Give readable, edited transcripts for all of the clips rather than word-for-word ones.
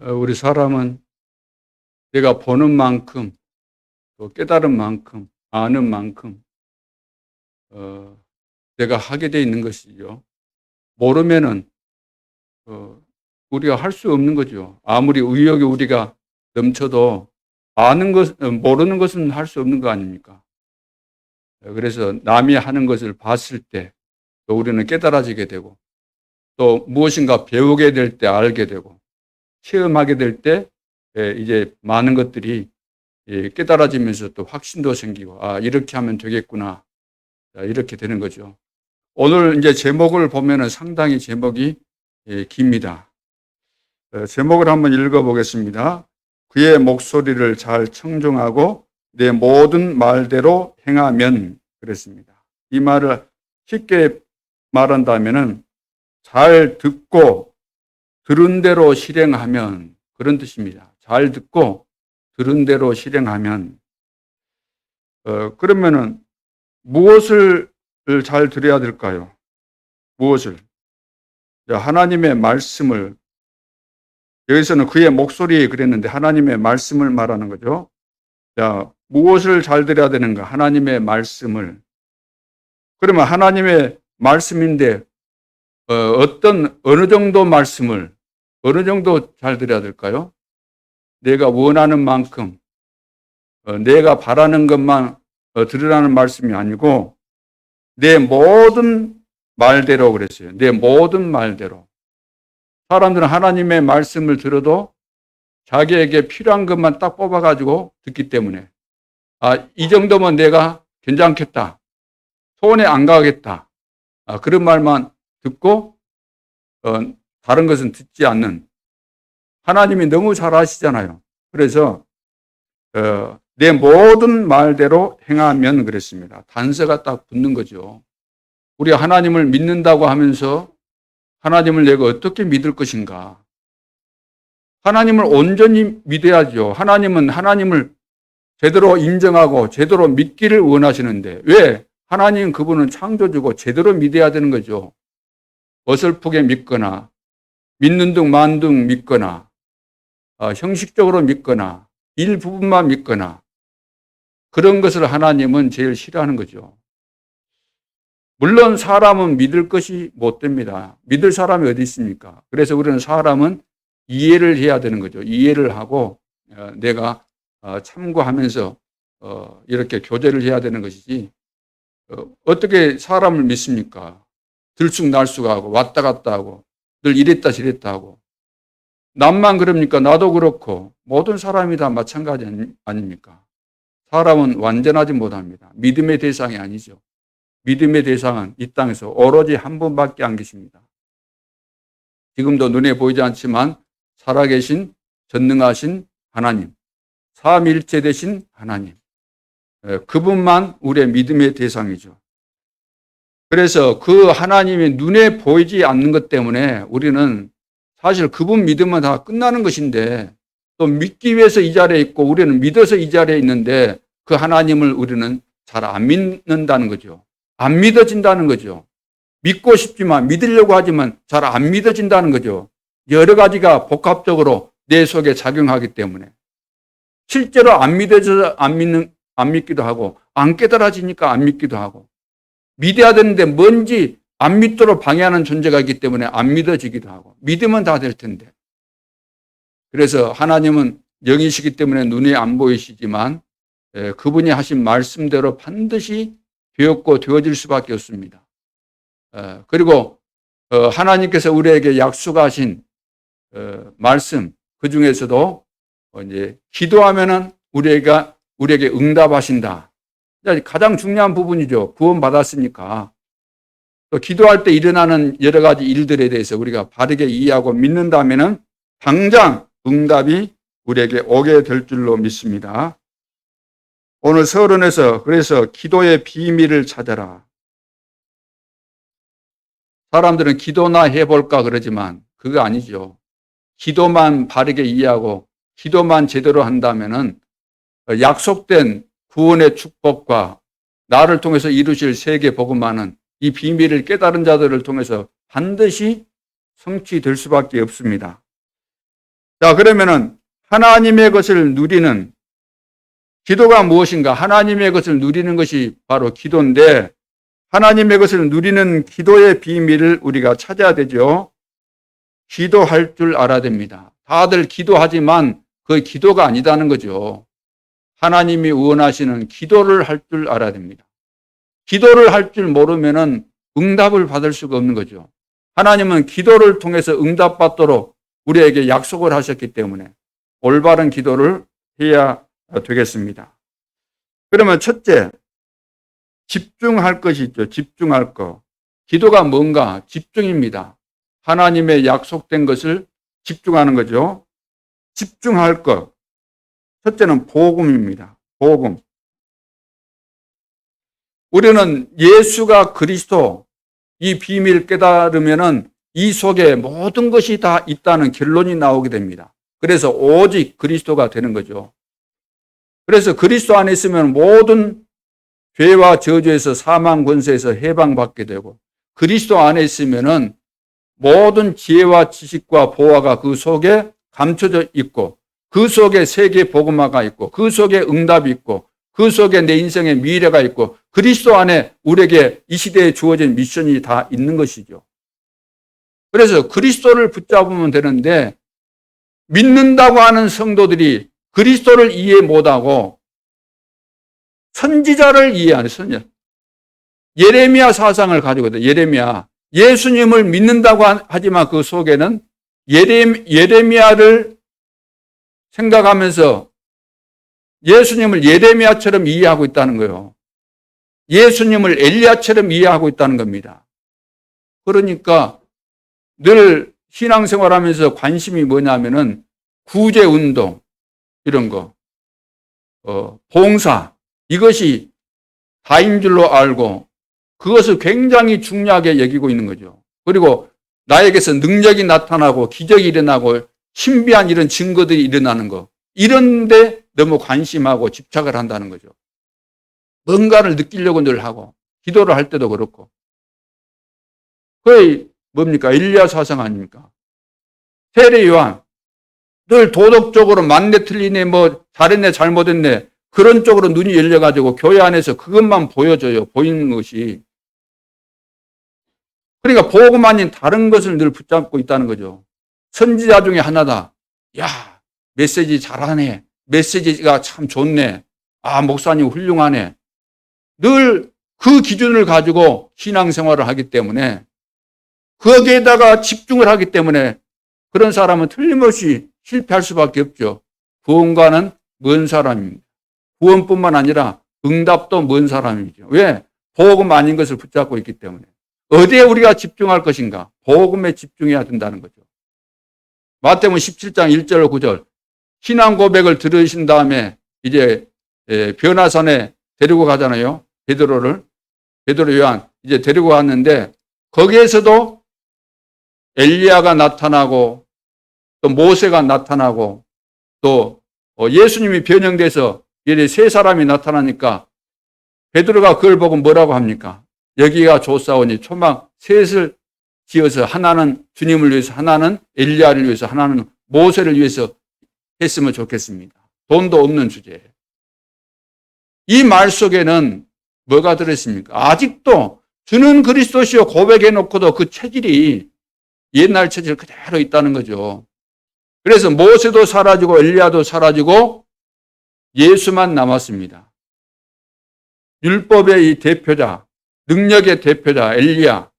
우리 사람은 내가 보는 만큼 또 깨달은 만큼 아는 만큼 어, 내가 하게 돼 있는 것이죠. 모르면은 우리가 할 수 없는 거죠. 아무리 의욕이 우리가 넘쳐도 모르는 것은 할 수 없는 거 아닙니까? 그래서 남이 하는 것을 봤을 때 또 우리는 깨달아지게 되고 또 무엇인가 배우게 될 때 알게 되고 체험하게 될 때 이제 많은 것들이 깨달아지면서 또 확신도 생기고 이렇게 하면 되겠구나. 이렇게 되는 거죠. 오늘 이제 제목을 보면은 상당히 제목이 깁니다. 제목을 한번 읽어보겠습니다. 그의 목소리를 잘 청종하고 내 모든 말대로 행하면 그랬습니다. 이 말을 쉽게 말한다면은 잘 듣고 들은 대로 실행하면 그런 뜻입니다. 잘 듣고 들은 대로 실행하면 그러면은 무엇을 잘 들어야 될까요? 무엇을? 하나님의 말씀을, 여기서는 그의 목소리 그랬는데 하나님의 말씀을 말하는 거죠. 자, 무엇을 잘 들어야 되는가? 하나님의 말씀을. 그러면 하나님의 말씀인데 어느 정도 말씀을 어느 정도 잘 들어야 될까요? 내가 원하는 만큼 내가 바라는 것만 들으라는 말씀이 아니고 내 모든 말대로 그랬어요. 내 모든 말대로. 사람들은 하나님의 말씀을 들어도 자기에게 필요한 것만 딱 뽑아가지고 듣기 때문에 이 정도면 내가 괜찮겠다. 손해 안 가겠다. 그런 말만 듣고 다른 것은 듣지 않는 하나님이 너무 잘 아시잖아요. 그래서 내 모든 말대로 행하면 그랬습니다. 단서가 딱 붙는 거죠. 우리가 하나님을 믿는다고 하면서 하나님을 내가 어떻게 믿을 것인가? 하나님을 온전히 믿어야죠. 하나님은 하나님을 제대로 인정하고 제대로 믿기를 원하시는데 왜? 하나님 그분은 창조주고 제대로 믿어야 되는 거죠. 어설프게 믿거나 믿는 둥 만 둥 믿거나 형식적으로 믿거나 일부분만 믿거나 그런 것을 하나님은 제일 싫어하는 거죠. 물론 사람은 믿을 것이 못 됩니다. 믿을 사람이 어디 있습니까? 그래서 우리는 사람은 이해를 해야 되는 거죠. 이해를 하고 내가 참고하면서 이렇게 교제를 해야 되는 것이지 어떻게 사람을 믿습니까? 들쑥날쑥하고 왔다 갔다 하고 늘 이랬다 저랬다 하고 남만 그럽니까? 나도 그렇고 모든 사람이 다 마찬가지 아닙니까? 사람은 완전하지 못합니다. 믿음의 대상이 아니죠. 믿음의 대상은 이 땅에서 오로지 한 분밖에 안 계십니다. 지금도 눈에 보이지 않지만 살아계신 전능하신 하나님, 삼위일체 되신 하나님, 그분만 우리의 믿음의 대상이죠. 그래서 그 하나님이 눈에 보이지 않는 것 때문에 우리는 사실 그분 믿으면 다 끝나는 것인데 또 믿기 위해서 이 자리에 있고 우리는 믿어서 이 자리에 있는데 그 하나님을 우리는 잘 안 믿는다는 거죠. 안 믿어진다는 거죠. 믿고 싶지만 믿으려고 하지만 잘 안 믿어진다는 거죠. 여러 가지가 복합적으로 내 속에 작용하기 때문에 실제로 안 믿어져서 안 믿기도 하고 안 깨달아지니까 안 믿기도 하고 믿어야 되는데 뭔지 안 믿도록 방해하는 존재가 있기 때문에 안 믿어지기도 하고 믿으면 다 될 텐데 그래서 하나님은 영이시기 때문에 눈에 안 보이시지만 그분이 하신 말씀대로 반드시 되었고 되어질 수밖에 없습니다. 그리고 하나님께서 우리에게 약속하신 말씀 그 중에서도 이제 기도하면은 우리에게 응답하신다. 가장 중요한 부분이죠. 구원받았으니까. 또 기도할 때 일어나는 여러 가지 일들에 대해서 우리가 바르게 이해하고 믿는다면은 당장 응답이 우리에게 오게 될 줄로 믿습니다. 오늘 서론에서 그래서 기도의 비밀을 찾아라. 사람들은 기도나 해볼까 그러지만 그거 아니죠. 기도만 바르게 이해하고 기도만 제대로 한다면은 약속된 구원의 축복과 나를 통해서 이루실 세계 복음만은 이 비밀을 깨달은 자들을 통해서 반드시 성취될 수밖에 없습니다. 자, 그러면은 하나님의 것을 누리는 기도가 무엇인가? 하나님의 것을 누리는 것이 바로 기도인데, 하나님의 것을 누리는 기도의 비밀을 우리가 찾아야 되죠. 기도할 줄 알아야 됩니다. 다들 기도하지만 그 기도가 아니다는 거죠. 하나님이 원하시는 기도를 할 줄 알아야 됩니다. 기도를 할 줄 모르면은 응답을 받을 수가 없는 거죠. 하나님은 기도를 통해서 응답받도록 우리에게 약속을 하셨기 때문에 올바른 기도를 해야 되겠습니다. 그러면 첫째, 집중할 것이 있죠. 집중할 것. 기도가 뭔가? 집중입니다. 하나님의 약속된 것을 집중하는 거죠. 집중할 것. 첫째는 복음입니다. 복음. 우리는 예수가 그리스도, 이 비밀을 깨달으면은 이 속에 모든 것이 다 있다는 결론이 나오게 됩니다. 그래서 오직 그리스도가 되는 거죠. 그래서 그리스도 안에 있으면 모든 죄와 저주에서 사망 권세에서 해방받게 되고, 그리스도 안에 있으면은 모든 지혜와 지식과 보화가 그 속에 감춰져 있고, 그 속에 세계 복음화가 있고, 그 속에 응답이 있고, 그 속에 내 인생의 미래가 있고, 그리스도 안에 우리에게 이 시대에 주어진 미션이 다 있는 것이죠. 그래서 그리스도를 붙잡으면 되는데, 믿는다고 하는 성도들이 그리스도를 이해 못하고 선지자를 이해하는 선지자. 예레미야 사상을 가지고 있다. 예레미야. 예수님을 믿는다고 하지만 그 속에는 예레미야를 생각하면서 예수님을 예레미야처럼 이해하고 있다는 거예요. 예수님을 엘리야처럼 이해하고 있다는 겁니다. 그러니까 늘 신앙생활하면서 관심이 뭐냐면은 구제운동 이런 거, 봉사 이것이 다인 줄로 알고 그것을 굉장히 중요하게 여기고 있는 거죠. 그리고 나에게서 능력이 나타나고 기적이 일어나고 신비한 이런 증거들이 일어나는 거, 이런데 너무 관심하고 집착을 한다는 거죠. 뭔가를 느끼려고 늘 하고 기도를 할 때도 그렇고. 거의 뭡니까? 엘리야 사상 아닙니까? 세례 요한 늘 도덕적으로 맞네 틀리네 뭐 잘했네 잘못했네 그런 쪽으로 눈이 열려가지고 교회 안에서 그것만 보여줘요. 보이는 것이. 그러니까 복음 아닌 다른 것을 늘 붙잡고 있다는 거죠. 선지자 중에 하나다. 야, 메시지 잘하네. 메시지가 참 좋네. 아, 목사님 훌륭하네. 늘 그 기준을 가지고 신앙생활을 하기 때문에 거기에다가 집중을 하기 때문에 그런 사람은 틀림없이 실패할 수밖에 없죠. 구원과는 먼 사람입니다. 구원뿐만 아니라 응답도 먼 사람이죠. 왜? 복음 아닌 것을 붙잡고 있기 때문에. 어디에 우리가 집중할 것인가? 복음에 집중해야 된다는 거죠. 마태복음 17장 1절 9절 신앙 고백을 들으신 다음에 이제 변화산에 데리고 가잖아요. 베드로 요한 이제 데리고 갔는데 거기에서도 엘리야가 나타나고 또 모세가 나타나고 또 예수님이 변형돼서 이제 세 사람이 나타나니까 베드로가 그걸 보고 뭐라고 합니까? 여기가 좋사오니 초막 셋을 지어서 하나는 주님을 위해서, 하나는 엘리야를 위해서, 하나는 모세를 위해서 했으면 좋겠습니다. 돈도 없는 주제에. 이 말 속에는 뭐가 들어있습니까? 아직도 주는 그리스도시요 고백해놓고도 그 체질이 옛날 체질 그대로 있다는 거죠. 그래서 모세도 사라지고 엘리야도 사라지고 예수만 남았습니다. 율법의 이 대표자, 능력의 대표자 엘리야,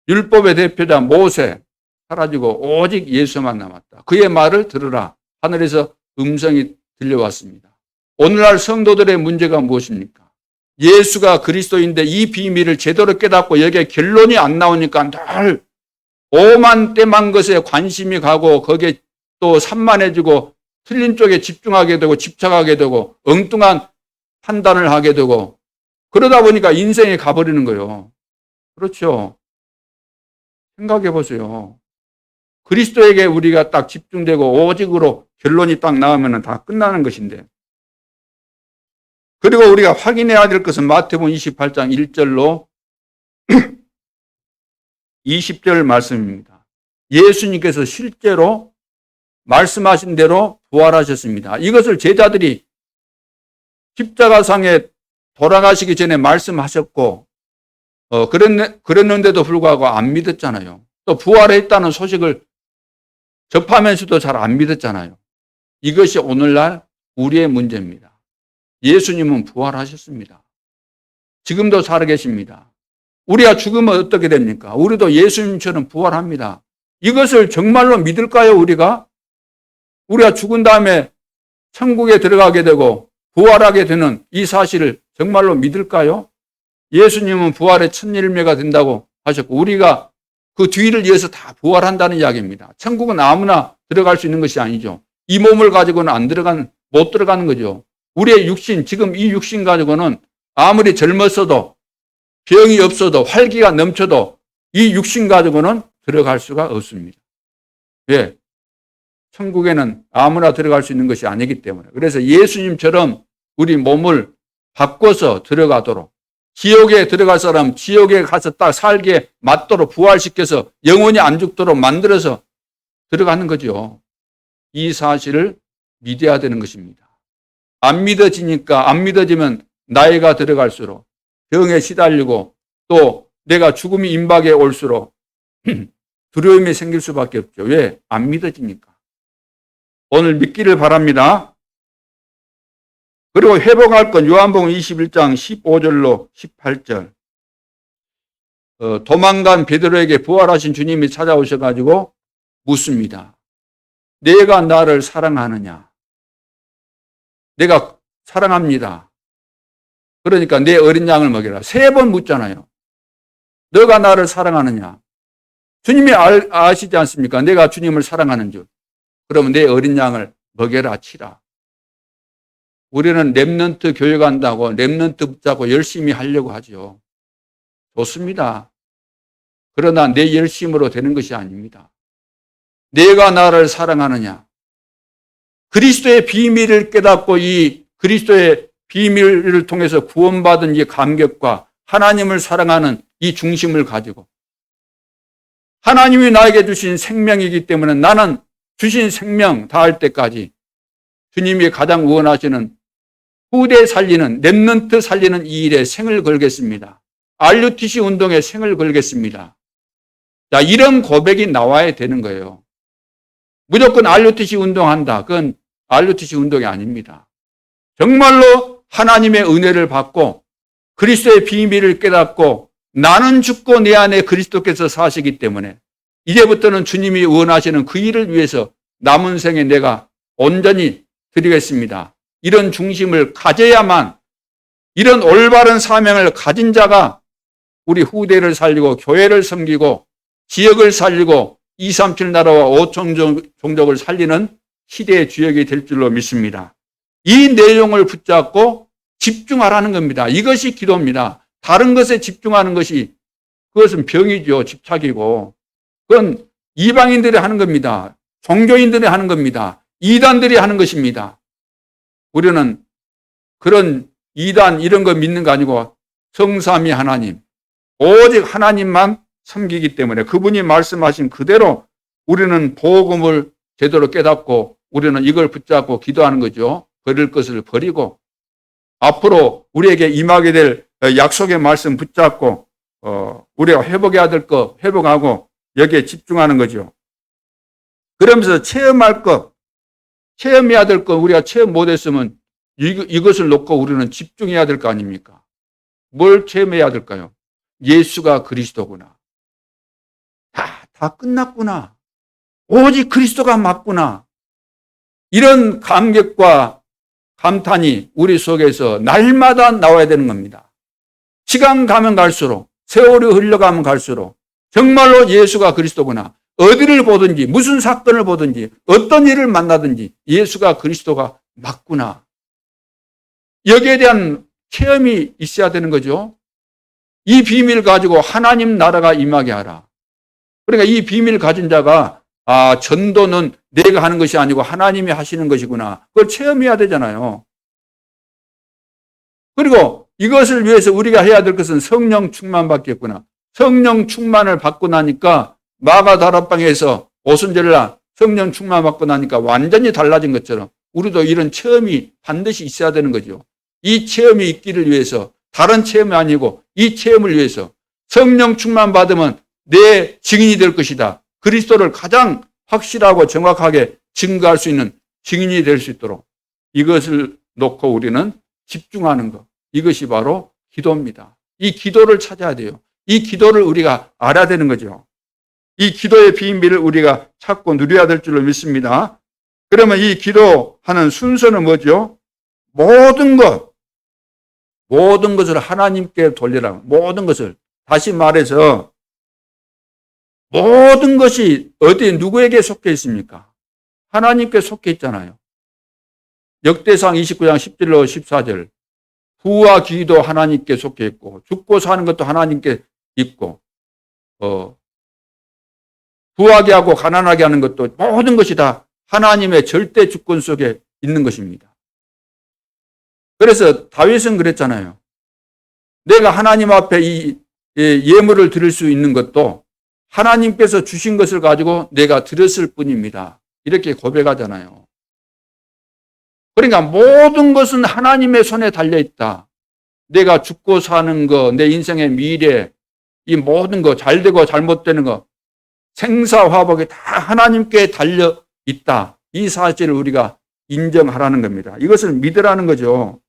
율법의 대표자 모세 사라지고 오직 예수만 남았다. 그의 말을 들으라. 하늘에서 음성이 들려왔습니다. 오늘날 성도들의 문제가 무엇입니까? 예수가 그리스도인데 이 비밀을 제대로 깨닫고 여기에 결론이 안 나오니까 늘 오만 때만 것에 관심이 가고 거기에 또 산만해지고 틀린 쪽에 집중하게 되고 집착하게 되고 엉뚱한 판단을 하게 되고 그러다 보니까 인생이 가버리는 거예요. 그렇죠. 생각해 보세요. 그리스도에게 우리가 딱 집중되고 오직으로 결론이 딱 나오면 다 끝나는 것인데. 그리고 우리가 확인해야 될 것은 마태복음 28장 1절로 20절 말씀입니다. 예수님께서 실제로 말씀하신 대로 부활하셨습니다. 이것을 제자들이 십자가상에 돌아가시기 전에 말씀하셨고 그랬는데도 불구하고 안 믿었잖아요. 또 부활했다는 소식을 접하면서도 잘 안 믿었잖아요. 이것이 오늘날 우리의 문제입니다. 예수님은 부활하셨습니다. 지금도 살아계십니다. 우리가 죽으면 어떻게 됩니까? 우리도 예수님처럼 부활합니다. 이것을 정말로 믿을까요, 우리가? 우리가 죽은 다음에 천국에 들어가게 되고 부활하게 되는 이 사실을 정말로 믿을까요? 예수님은 부활의 첫 열매가 된다고 하셨고 우리가 그 뒤를 이어서 다 부활한다는 이야기입니다. 천국은 아무나 들어갈 수 있는 것이 아니죠. 이 몸을 가지고는 못 들어가는 거죠. 우리의 육신, 지금 이 육신 가지고는 아무리 젊었어도 병이 없어도 활기가 넘쳐도 이 육신 가지고는 들어갈 수가 없습니다. 왜? 천국에는 아무나 들어갈 수 있는 것이 아니기 때문에. 그래서 예수님처럼 우리 몸을 바꿔서 들어가도록, 지옥에 들어갈 사람 지옥에 가서 딱 살게 맞도록 부활시켜서 영원히 안 죽도록 만들어서 들어가는 거죠. 이 사실을 믿어야 되는 것입니다. 안 믿어지면 나이가 들어갈수록 병에 시달리고 또 내가 죽음이 임박에 올수록 두려움이 생길 수밖에 없죠. 왜? 안 믿어지니까. 오늘 믿기를 바랍니다. 그리고 회복할 건 요한복음 21장 15절로 18절. 도망간 베드로에게 부활하신 주님이 찾아오셔가지고 묻습니다. 내가 나를 사랑하느냐? 내가 사랑합니다. 그러니까 내 어린 양을 먹여라. 3번 묻잖아요. 너가 나를 사랑하느냐? 주님이 아시지 않습니까? 내가 주님을 사랑하는 줄. 그러면 내 어린 양을 먹여라 치라. 우리는 렘넌트 교육한다고 렘넌트 붙잡고 열심히 하려고 하죠. 좋습니다. 그러나 내 열심으로 되는 것이 아닙니다. 내가 나를 사랑하느냐? 그리스도의 비밀을 깨닫고 이 그리스도의 비밀을 통해서 구원받은 이 감격과 하나님을 사랑하는 이 중심을 가지고 하나님이 나에게 주신 생명이기 때문에 나는 주신 생명 다할 때까지 주님이 가장 원하시는 후대 살리는, 렘넌트 살리는 이 일에 생을 걸겠습니다. RUTC 운동에 생을 걸겠습니다. 자, 이런 고백이 나와야 되는 거예요. 무조건 RUTC 운동한다. 그건 RUTC 운동이 아닙니다. 정말로 하나님의 은혜를 받고 그리스도의 비밀을 깨닫고 나는 죽고 내 안에 그리스도께서 사시기 때문에 이제부터는 주님이 원하시는 그 일을 위해서 남은 생에 내가 온전히 드리겠습니다. 이런 중심을 가져야만, 이런 올바른 사명을 가진 자가 우리 후대를 살리고 교회를 섬기고 지역을 살리고 237 나라와 5천 종족을 살리는 시대의 주역이 될 줄로 믿습니다. 이 내용을 붙잡고 집중하라는 겁니다. 이것이 기도입니다. 다른 것에 집중하는 것이 그것은 병이죠. 집착이고. 그건 이방인들이 하는 겁니다. 종교인들이 하는 겁니다. 이단들이 하는 것입니다. 우리는 그런 이단 이런 거 믿는 거 아니고 성삼위 하나님, 오직 하나님만 섬기기 때문에 그분이 말씀하신 그대로 우리는 복음을 제대로 깨닫고 우리는 이걸 붙잡고 기도하는 거죠. 버릴 것을 버리고 앞으로 우리에게 임하게 될 약속의 말씀 붙잡고 우리가 회복해야 될 거 회복하고 여기에 집중하는 거죠. 그러면서 체험해야 될 거 우리가 체험 못했으면 이것을 놓고 우리는 집중해야 될 거 아닙니까? 뭘 체험해야 될까요? 예수가 그리스도구나. 다 끝났구나. 오직 그리스도가 맞구나. 이런 감격과 감탄이 우리 속에서 날마다 나와야 되는 겁니다. 시간 가면 갈수록, 세월이 흘러가면 갈수록 정말로 예수가 그리스도구나. 어디를 보든지 무슨 사건을 보든지 어떤 일을 만나든지 예수가 그리스도가 맞구나. 여기에 대한 체험이 있어야 되는 거죠. 이 비밀을 가지고 하나님 나라가 임하게 하라. 그러니까 이 비밀을 가진 자가 전도는 내가 하는 것이 아니고 하나님이 하시는 것이구나. 그걸 체험해야 되잖아요. 그리고 이것을 위해서 우리가 해야 될 것은 성령 충만 받겠구나. 성령 충만을 받고 나니까 마가 다락방에서 오순절날 성령 충만받고 나니까 완전히 달라진 것처럼 우리도 이런 체험이 반드시 있어야 되는 거죠. 이 체험이 있기를 위해서, 다른 체험이 아니고 이 체험을 위해서 성령 충만받으면 내 증인이 될 것이다. 그리스도를 가장 확실하고 정확하게 증거할 수 있는 증인이 될 수 있도록 이것을 놓고 우리는 집중하는 것. 이것이 바로 기도입니다. 이 기도를 찾아야 돼요. 이 기도를 우리가 알아야 되는 거죠. 이 기도의 비밀을 우리가 찾고 누려야 될 줄로 믿습니다. 그러면 이 기도하는 순서는 뭐죠? 모든 것을 하나님께 돌리라. 모든 것을. 다시 말해서 모든 것이 어디 누구에게 속해 있습니까? 하나님께 속해 있잖아요. 역대상 29장 10절로 14절. 부와 기도 하나님께 속해 있고 죽고 사는 것도 하나님께 있고 부하게 하고 가난하게 하는 것도 모든 것이 다 하나님의 절대 주권 속에 있는 것입니다. 그래서 다윗은 그랬잖아요. 내가 하나님 앞에 이 예물을 드릴 수 있는 것도 하나님께서 주신 것을 가지고 내가 드렸을 뿐입니다. 이렇게 고백하잖아요. 그러니까 모든 것은 하나님의 손에 달려있다. 내가 죽고 사는 거, 내 인생의 미래, 이 모든 거, 잘되고 잘못되는 거, 생사화복이 다 하나님께 달려있다. 이 사실을 우리가 인정하라는 겁니다. 이것을 믿으라는 거죠.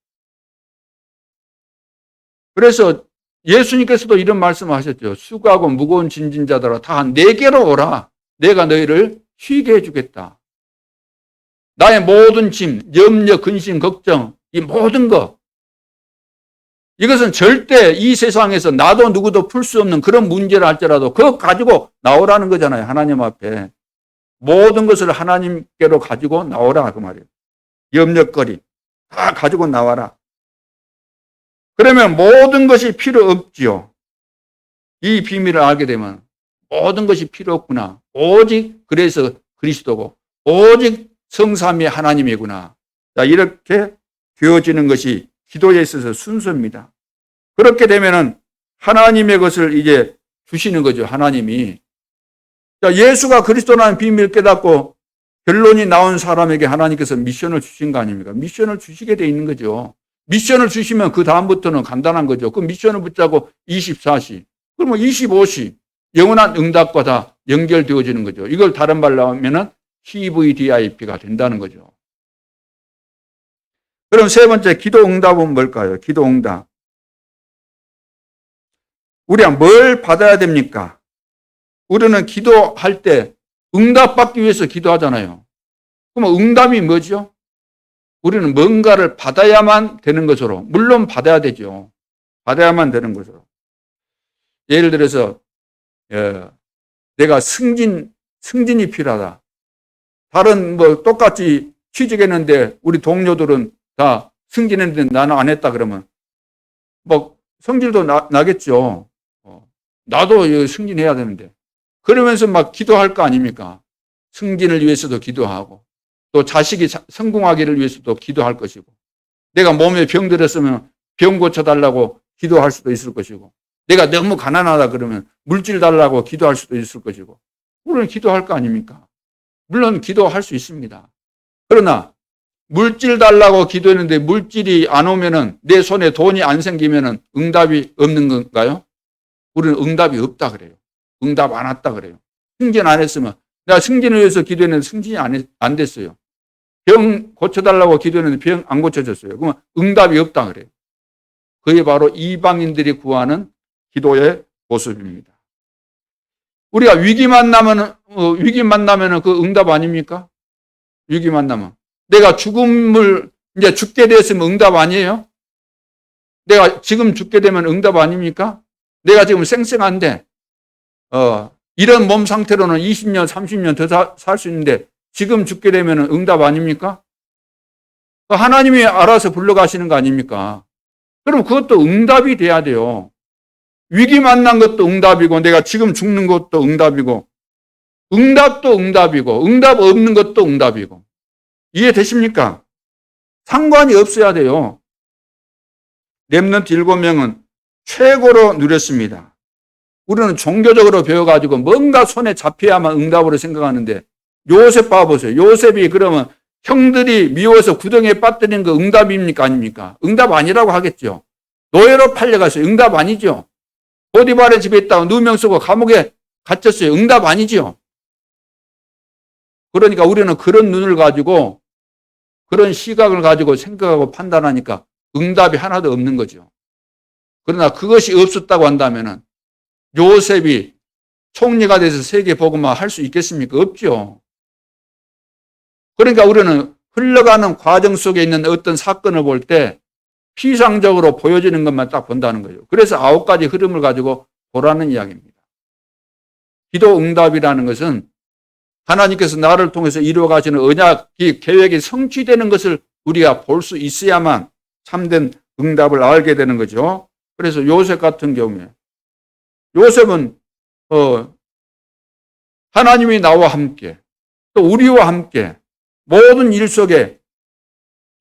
그래서 예수님께서도 이런 말씀을 하셨죠. 수고하고 무거운 짐진 자들아 다 내게로 오라. 내가 너희를 쉬게 해주겠다. 나의 모든 짐, 염려, 근심, 걱정, 이 모든 것. 이것은 절대 이 세상에서 나도 누구도 풀 수 없는 그런 문제를 할지라도 그거 가지고 나오라는 거잖아요. 하나님 앞에. 모든 것을 하나님께로 가지고 나오라 그 말이에요. 염려거리 다 가지고 나와라. 그러면 모든 것이 필요 없지요. 이 비밀을 알게 되면 모든 것이 필요 없구나. 오직 그래서 그리스도고 오직 성삼위 하나님이구나. 자, 이렇게 되어지는 것이 기도에 있어서 순서입니다. 그렇게 되면은 하나님의 것을 이제 주시는 거죠. 하나님이. 자, 예수가 그리스도라는 비밀을 깨닫고 결론이 나온 사람에게 하나님께서 미션을 주신 거 아닙니까? 미션을 주시게 돼 있는 거죠. 미션을 주시면 그 다음부터는 간단한 거죠. 그 미션을 붙잡고 24시, 그러면 25시 영원한 응답과 다 연결되어지는 거죠. 이걸 다른 말로 하면은 CVDIP가 된다는 거죠. 그럼 세 번째 기도 응답은 뭘까요? 기도 응답. 우리가 뭘 받아야 됩니까? 우리는 기도할 때 응답받기 위해서 기도하잖아요. 그럼 응답이 뭐죠? 우리는 뭔가를 받아야만 되는 것으로, 물론 받아야 되죠. 받아야만 되는 것으로. 예를 들어서 내가 승진이 필요하다. 다른 똑같이 취직했는데 우리 동료들은 다 승진했는데 나는 안 했다 그러면 성질도 나겠죠. 나도 승진해야 되는데. 그러면서 막 기도할 거 아닙니까? 승진을 위해서도 기도하고 또 자식이 성공하기를 위해서도 기도할 것이고 내가 몸에 병 들었으면 병 고쳐달라고 기도할 수도 있을 것이고 내가 너무 가난하다 그러면 물질 달라고 기도할 수도 있을 것이고 우리는 기도할 거 아닙니까? 물론 기도할 수 있습니다. 그러나 물질 달라고 기도했는데 물질이 안 오면은 내 손에 돈이 안 생기면은 응답이 없는 건가요? 우리는 응답이 없다 그래요. 응답 안 왔다 그래요. 승진 안 했으면 내가 승진을 위해서 기도했는데 승진이 안 됐어요. 병 고쳐달라고 기도했는데 병 안 고쳐졌어요. 그러면 응답이 없다 그래요. 그게 바로 이방인들이 구하는 기도의 모습입니다. 우리가 위기 만나면 그 응답 아닙니까? 위기 만나면. 내가 죽음을 이제 죽게 되었으면 응답 아니에요? 내가 지금 죽게 되면 응답 아닙니까? 내가 지금 쌩쌩한데, 이런 몸 상태로는 20년, 30년 더 살 수 있는데, 지금 죽게 되면 응답 아닙니까? 하나님이 알아서 불러가시는 거 아닙니까? 그럼 그것도 응답이 돼야 돼요. 위기 만난 것도 응답이고, 내가 지금 죽는 것도 응답이고, 응답도 응답이고, 응답 없는 것도 응답이고. 이해되십니까? 상관이 없어야 돼요. 렘넌트 7명은 최고로 누렸습니다. 우리는 종교적으로 배워가지고 뭔가 손에 잡혀야만 응답으로 생각하는데 요셉 봐보세요. 요셉이 그러면 형들이 미워서 구덩이에 빠뜨린 거 응답입니까? 아닙니까? 응답 아니라고 하겠죠. 노예로 팔려갔어요. 응답 아니죠. 보디발의 집에 있다가 누명 쓰고 감옥에 갇혔어요. 응답 아니죠. 그러니까 우리는 그런 눈을 가지고 그런 시각을 가지고 생각하고 판단하니까 응답이 하나도 없는 거죠. 그러나 그것이 없었다고 한다면은 요셉이 총리가 돼서 세계 복음화 할 수 있겠습니까? 없죠. 그러니까 우리는 흘러가는 과정 속에 있는 어떤 사건을 볼 때 피상적으로 보여지는 것만 딱 본다는 거죠. 그래서 9가지 흐름을 가지고 보라는 이야기입니다. 기도 응답이라는 것은 하나님께서 나를 통해서 이루어 가시는 언약이 계획이 성취되는 것을 우리가 볼 수 있어야만 참된 응답을 알게 되는 거죠. 그래서 요셉 같은 경우에 요셉은 하나님이 나와 함께 또 우리와 함께 모든 일 속에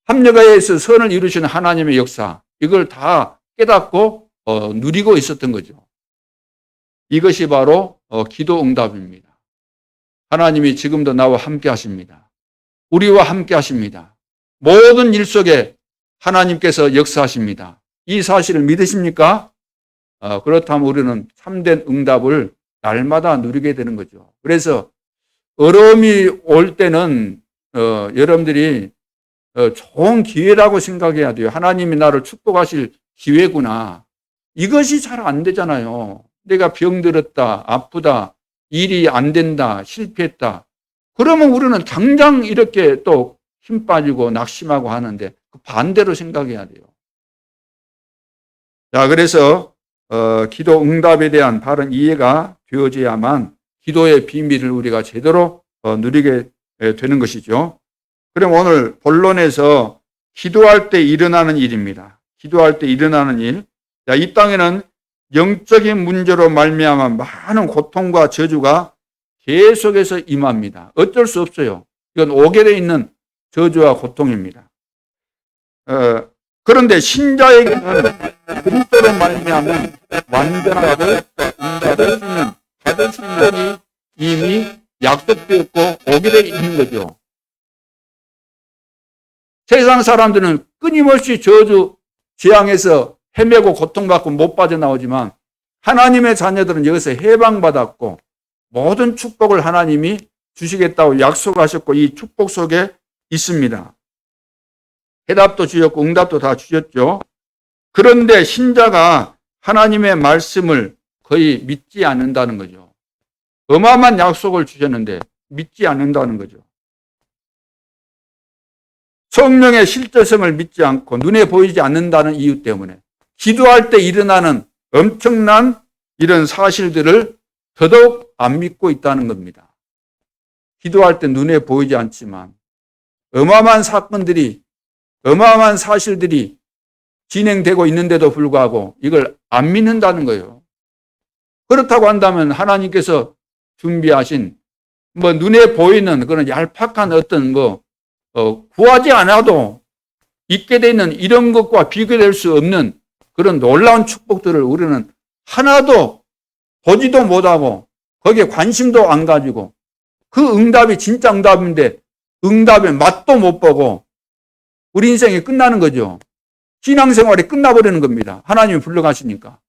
합력하여서 선을 이루시는 하나님의 역사, 이걸 다 깨닫고 누리고 있었던 거죠. 이것이 바로 기도 응답입니다. 하나님이 지금도 나와 함께 하십니다. 우리와 함께 하십니다. 모든 일 속에 하나님께서 역사하십니다. 이 사실을 믿으십니까? 그렇다면 우리는 참된 응답을 날마다 누리게 되는 거죠. 그래서 어려움이 올 때는 여러분들이 좋은 기회라고 생각해야 돼요. 하나님이 나를 축복하실 기회구나. 이것이 잘 안 되잖아요. 내가 병들었다, 아프다, 일이 안 된다, 실패했다. 그러면 우리는 당장 이렇게 또 힘 빠지고 낙심하고 하는데 반대로 생각해야 돼요. 자, 그래서 기도 응답에 대한 바른 이해가 되어져야만 기도의 비밀을 우리가 제대로 누리게 되는 것이죠. 그럼 오늘 본론에서 기도할 때 일어나는 일입니다. 기도할 때 일어나는 일. 자, 이 땅에는 영적인 문제로 말미암아 많은 고통과 저주가 계속해서 임합니다. 어쩔 수 없어요. 이건 오게 돼 있는 저주와 고통입니다. 그런데 신자에게는 그리스도로 말미암아 완전하게 받을 수 있는 일이 이미 약속되었고 오게 돼 있는 거죠. 세상 사람들은 끊임없이 저주 재앙에서 헤매고 고통받고 못 빠져나오지만 하나님의 자녀들은 여기서 해방받았고 모든 축복을 하나님이 주시겠다고 약속하셨고 이 축복 속에 있습니다. 해답도 주셨고 응답도 다 주셨죠. 그런데 신자가 하나님의 말씀을 거의 믿지 않는다는 거죠. 어마어마한 약속을 주셨는데 믿지 않는다는 거죠. 성령의 실제성을 믿지 않고 눈에 보이지 않는다는 이유 때문에 기도할 때 일어나는 엄청난 이런 사실들을 더더욱 안 믿고 있다는 겁니다. 기도할 때 눈에 보이지 않지만 어마어마한 사건들이, 어마어마한 사실들이 진행되고 있는데도 불구하고 이걸 안 믿는다는 거예요. 그렇다고 한다면 하나님께서 준비하신 눈에 보이는 그런 얄팍한 어떤 구하지 않아도 있게 되는 이런 것과 비교될 수 없는 그런 놀라운 축복들을 우리는 하나도 보지도 못하고 거기에 관심도 안 가지고 그 응답이 진짜 응답인데 응답의 맛도 못 보고 우리 인생이 끝나는 거죠. 신앙생활이 끝나버리는 겁니다. 하나님이 불러가시니까.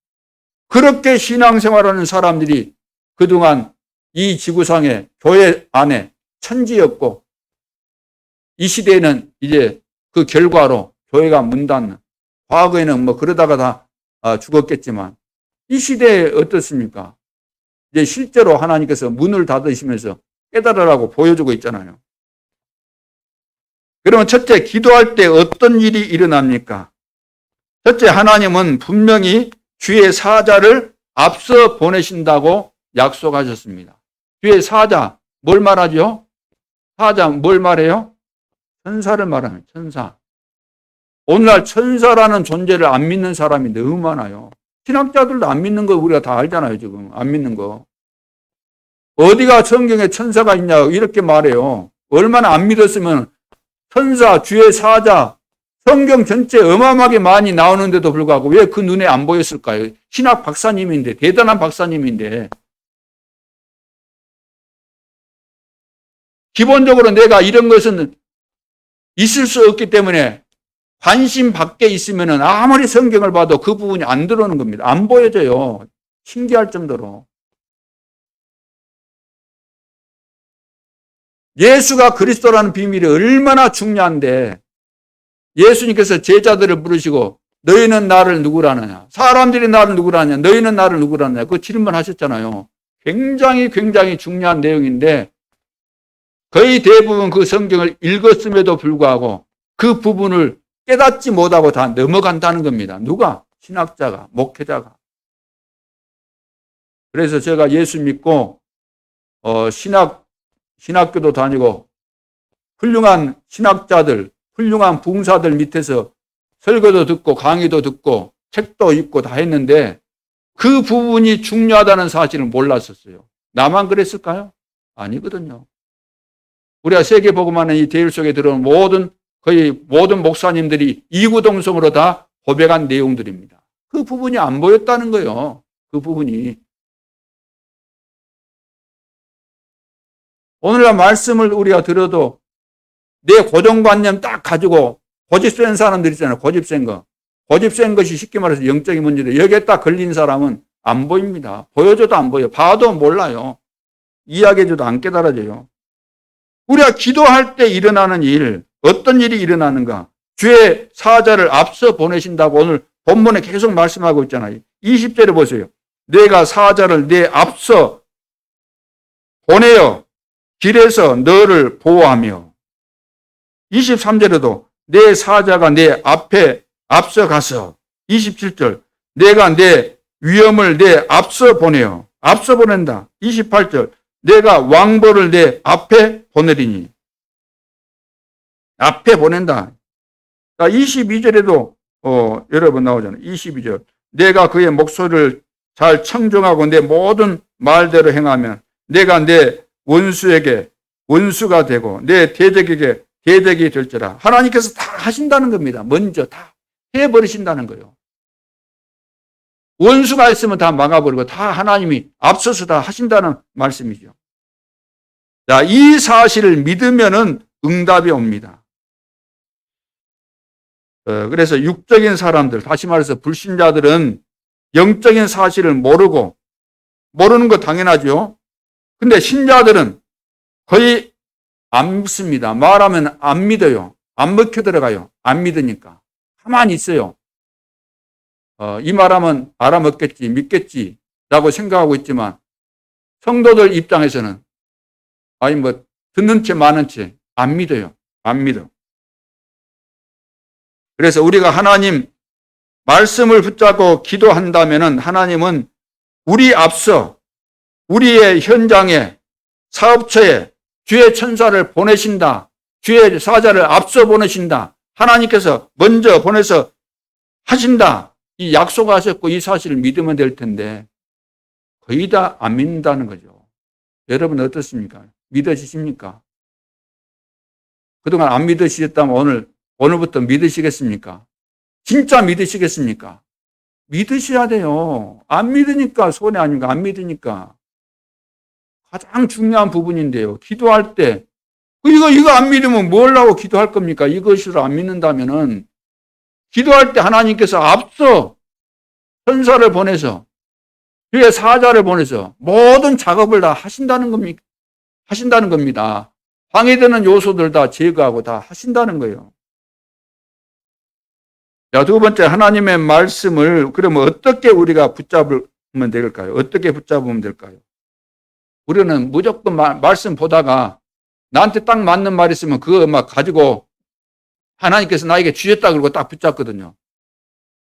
그렇게 신앙생활하는 사람들이 그동안 이 지구상의 교회 안에 천지였고 이 시대에는 이제 그 결과로 교회가 문 닫는, 과거에는 그러다가 다 죽었겠지만 이 시대에 어떻습니까? 이제 실제로 하나님께서 문을 닫으시면서 깨달으라고 보여주고 있잖아요. 그러면 첫째, 기도할 때 어떤 일이 일어납니까? 첫째, 하나님은 분명히 주의 사자를 앞서 보내신다고 약속하셨습니다. 주의 사자, 뭘 말하죠? 사자, 뭘 말해요? 천사를 말합니다. 천사. 오늘날 천사라는 존재를 안 믿는 사람이 너무 많아요. 신학자들도 안 믿는 거 우리가 다 알잖아요, 지금. 안 믿는 거. 어디가 성경에 천사가 있냐, 이렇게 말해요. 얼마나 안 믿었으면 천사, 주의 사자, 성경 전체 어마어마하게 많이 나오는데도 불구하고 왜 그 눈에 안 보였을까요? 신학 박사님인데, 대단한 박사님인데. 기본적으로 내가 이런 것은 있을 수 없기 때문에 관심 밖에 있으면 아무리 성경을 봐도 그 부분이 안 들어오는 겁니다. 안 보여져요. 신기할 정도로. 예수가 그리스도라는 비밀이 얼마나 중요한데 예수님께서 제자들을 부르시고 너희는 나를 누구라느냐? 사람들이 나를 누구라느냐? 너희는 나를 누구라느냐? 그 질문하셨잖아요. 굉장히 중요한 내용인데 거의 대부분 그 성경을 읽었음에도 불구하고 그 부분을 깨닫지 못하고 다 넘어간다는 겁니다. 누가? 신학자가, 목회자가. 그래서 제가 예수 믿고 신학교도 다니고 훌륭한 신학자들, 훌륭한 부흥사들 밑에서 설교도 듣고 강의도 듣고 책도 읽고 다 했는데 그 부분이 중요하다는 사실을 몰랐었어요. 나만 그랬을까요? 아니거든요. 우리가 세계복음하는 이 대일 속에 들어온 거의 모든 목사님들이 이구동성으로 다 고백한 내용들입니다. 그 부분이 안 보였다는 거예요. 그 부분이. 오늘날 말씀을 우리가 들어도 내 고정관념 딱 가지고 고집 센 사람들 있잖아요. 고집 센 거. 고집 센 것이 쉽게 말해서 영적인 문제인데 여기에 딱 걸린 사람은 안 보입니다. 보여줘도 안 보여. 봐도 몰라요. 이야기해줘도 안 깨달아져요. 우리가 기도할 때 일어나는 일, 어떤 일이 일어나는가? 주의 사자를 앞서 보내신다고 오늘 본문에 계속 말씀하고 있잖아요. 20절에 보세요. 내가 사자를 내 앞서 보내어 길에서 너를 보호하며 23절에도 내 사자가 내 앞에 앞서 가서 27절 내가 내 위엄을 내 앞서 보내어 앞서 보낸다. 28절 내가 왕보를 내 앞에 보내리니 앞에 보낸다. 22절에도 여러 번 나오잖아요. 22절 내가 그의 목소리를 잘 청종하고 내 모든 말대로 행하면 내가 내 원수에게 원수가 되고 내 대적에게 대적이 될지라. 하나님께서 다 하신다는 겁니다. 먼저 다 해버리신다는 거예요. 원수가 있으면 다 막아버리고 다 하나님이 앞서서 다 하신다는 말씀이죠. 자, 이 사실을 믿으면은 응답이 옵니다. 그래서 육적인 사람들, 다시 말해서 불신자들은 영적인 사실을 모르는 거 당연하죠. 근데 신자들은 거의 안 믿습니다. 말하면 안 믿어요. 안 먹혀 들어가요. 안 믿으니까. 가만히 있어요. 이 말하면 알아먹겠지, 믿겠지 라고 생각하고 있지만 성도들 입장에서는 듣는 채 마는 채 안 믿어요. 안 믿어. 그래서 우리가 하나님 말씀을 붙잡고 기도한다면은 하나님은 우리 앞서 우리의 현장에 사업처에 주의 천사를 보내신다. 주의 사자를 앞서 보내신다. 하나님께서 먼저 보내서 하신다. 이 약속하셨고 이 사실을 믿으면 될 텐데 거의 다 안 믿는다는 거죠. 여러분 어떻습니까? 믿어지십니까? 그동안 안 믿으시겠다면 오늘부터 믿으시겠습니까? 진짜 믿으시겠습니까? 믿으셔야 돼요. 안 믿으니까 손해 아닌가? 안 믿으니까. 가장 중요한 부분인데요. 기도할 때 이거 안 믿으면 뭘 하고 기도할 겁니까? 이것으로 안 믿는다면은 기도할 때 하나님께서 앞서 천사를 보내서 주의 사자를 보내서 모든 작업을 다 하신다는 겁니다. 방해되는 요소들 다 제거하고 다 하신다는 거예요. 자, 두 번째 하나님의 말씀을 그러면 어떻게 우리가 붙잡으면 될까요? 어떻게 붙잡으면 될까요? 우리는 무조건 말씀 보다가 나한테 딱 맞는 말 있으면 그거 막 가지고 하나님께서 나에게 주셨다 그러고 딱 붙잡거든요.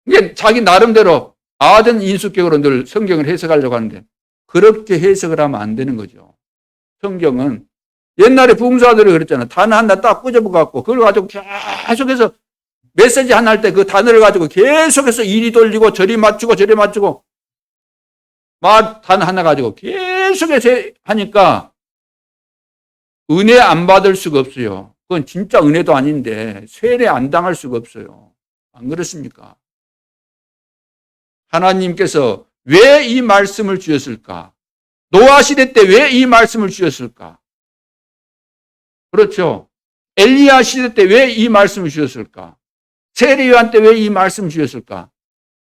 이게 자기 나름대로 아전 인수격으로 늘 성경을 해석하려고 하는데 그렇게 해석을 하면 안 되는 거죠. 성경은 옛날에 부흥사들이 그랬잖아요. 단어 하나 딱 꽂아갖고 그걸 가지고 계속해서 메시지 하나 할 때 그 단어를 가지고 계속해서 이리 돌리고 저리 맞추고 단어 하나 가지고 계속해서 하니까 은혜 안 받을 수가 없어요. 그건 진짜 은혜도 아닌데 세례 안 당할 수가 없어요. 안 그렇습니까? 하나님께서 왜 이 말씀을 주셨을까? 노아 시대 때 왜 이 말씀을 주셨을까? 그렇죠. 엘리야 시대 때 왜 이 말씀을 주셨을까? 세례요한 때 왜 이 말씀을 주셨을까?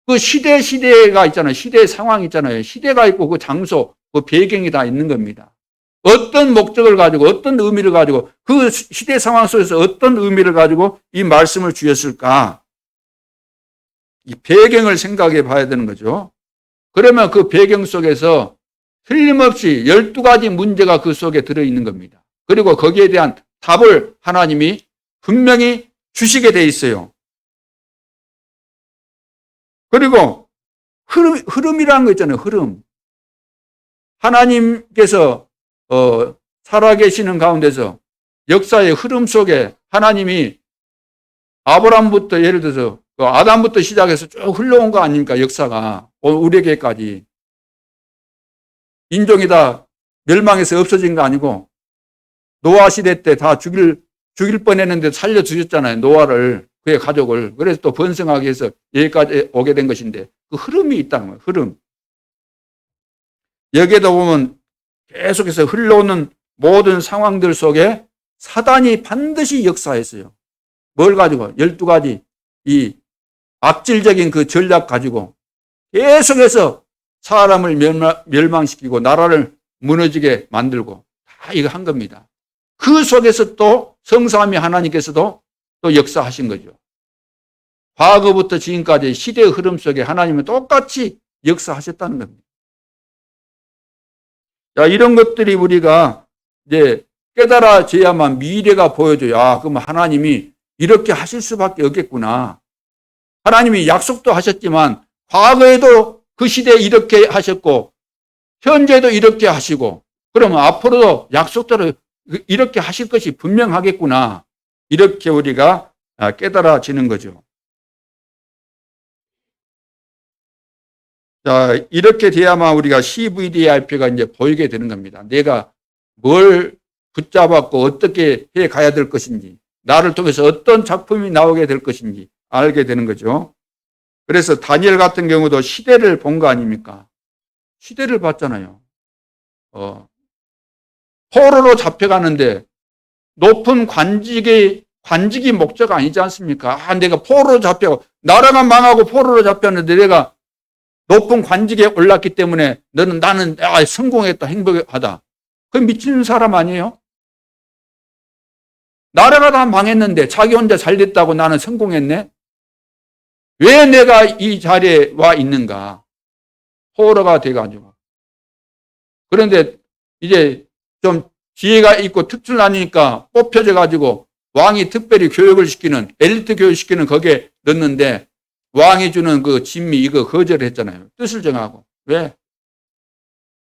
그 시대가 있잖아요. 시대 상황이 있잖아요. 시대가 있고 그 장소, 그 배경이 다 있는 겁니다. 어떤 목적을 가지고 어떤 의미를 가지고 그 시대 상황 속에서 어떤 의미를 가지고 이 말씀을 주셨을까? 이 배경을 생각해 봐야 되는 거죠. 그러면 그 배경 속에서 틀림없이 12가지 문제가 그 속에 들어있는 겁니다. 그리고 거기에 대한 답을 하나님이 분명히 주시게 돼 있어요. 그리고 흐름이라는 거 있잖아요. 흐름. 하나님께서 살아계시는 가운데서 역사의 흐름 속에 하나님이 아브라함부터 예를 들어서 아담부터 시작해서 쭉 흘러온 거 아닙니까? 역사가 우리에게까지. 인종이 다 멸망해서 없어진 거 아니고 노아 시대 때 다 죽일 뻔했는데 살려주셨잖아요. 노아를, 그의 가족을. 그래서 또 번성하기 위해서 여기까지 오게 된 것인데 그 흐름이 있다는 거예요. 흐름. 여기에도 보면 계속해서 흘러오는 모든 상황들 속에 사단이 반드시 역사했어요. 뭘 가지고? 12가지 이 악질적인 그 전략 가지고 계속해서 사람을 멸망시키고 나라를 무너지게 만들고 다 이거 한 겁니다. 그 속에서 또 성삼위 하나님께서도 또 역사하신 거죠. 과거부터 지금까지 시대의 흐름 속에 하나님은 똑같이 역사하셨다는 겁니다. 자, 이런 것들이 우리가 이제 깨달아져야만 미래가 보여줘요. 아, 그럼 하나님이 이렇게 하실 수밖에 없겠구나. 하나님이 약속도 하셨지만 과거에도 그 시대에 이렇게 하셨고 현재도 이렇게 하시고 그러면 앞으로도 약속대로 이렇게 하실 것이 분명하겠구나. 이렇게 우리가 깨달아지는 거죠. 자, 이렇게 돼야만 우리가 CVDIP가 이제 보이게 되는 겁니다. 내가 뭘 붙잡았고 어떻게 해 가야 될 것인지, 나를 통해서 어떤 작품이 나오게 될 것인지 알게 되는 거죠. 그래서 다니엘 같은 경우도 시대를 본 거 아닙니까? 시대를 봤잖아요. 포로로 잡혀가는데 높은 관직이 목적 아니지 않습니까? 아, 내가 포로로 잡혀가고 나라가 망하고 포로로 잡혔는데 내가 높은 관직에 올랐기 때문에 나는 성공했다, 행복하다. 그 미친 사람 아니에요? 나라가 다 망했는데 자기 혼자 잘 됐다고 나는 성공했네? 왜 내가 이 자리에 와 있는가? 포로가 돼가지고. 그런데 이제 좀 지혜가 있고 특출나니까 뽑혀져가지고 왕이 특별히 교육을 시키는, 엘리트 교육시키는 거기에 넣는데 왕이 주는 그 진미 이거 거절했잖아요. 뜻을 정하고. 왜?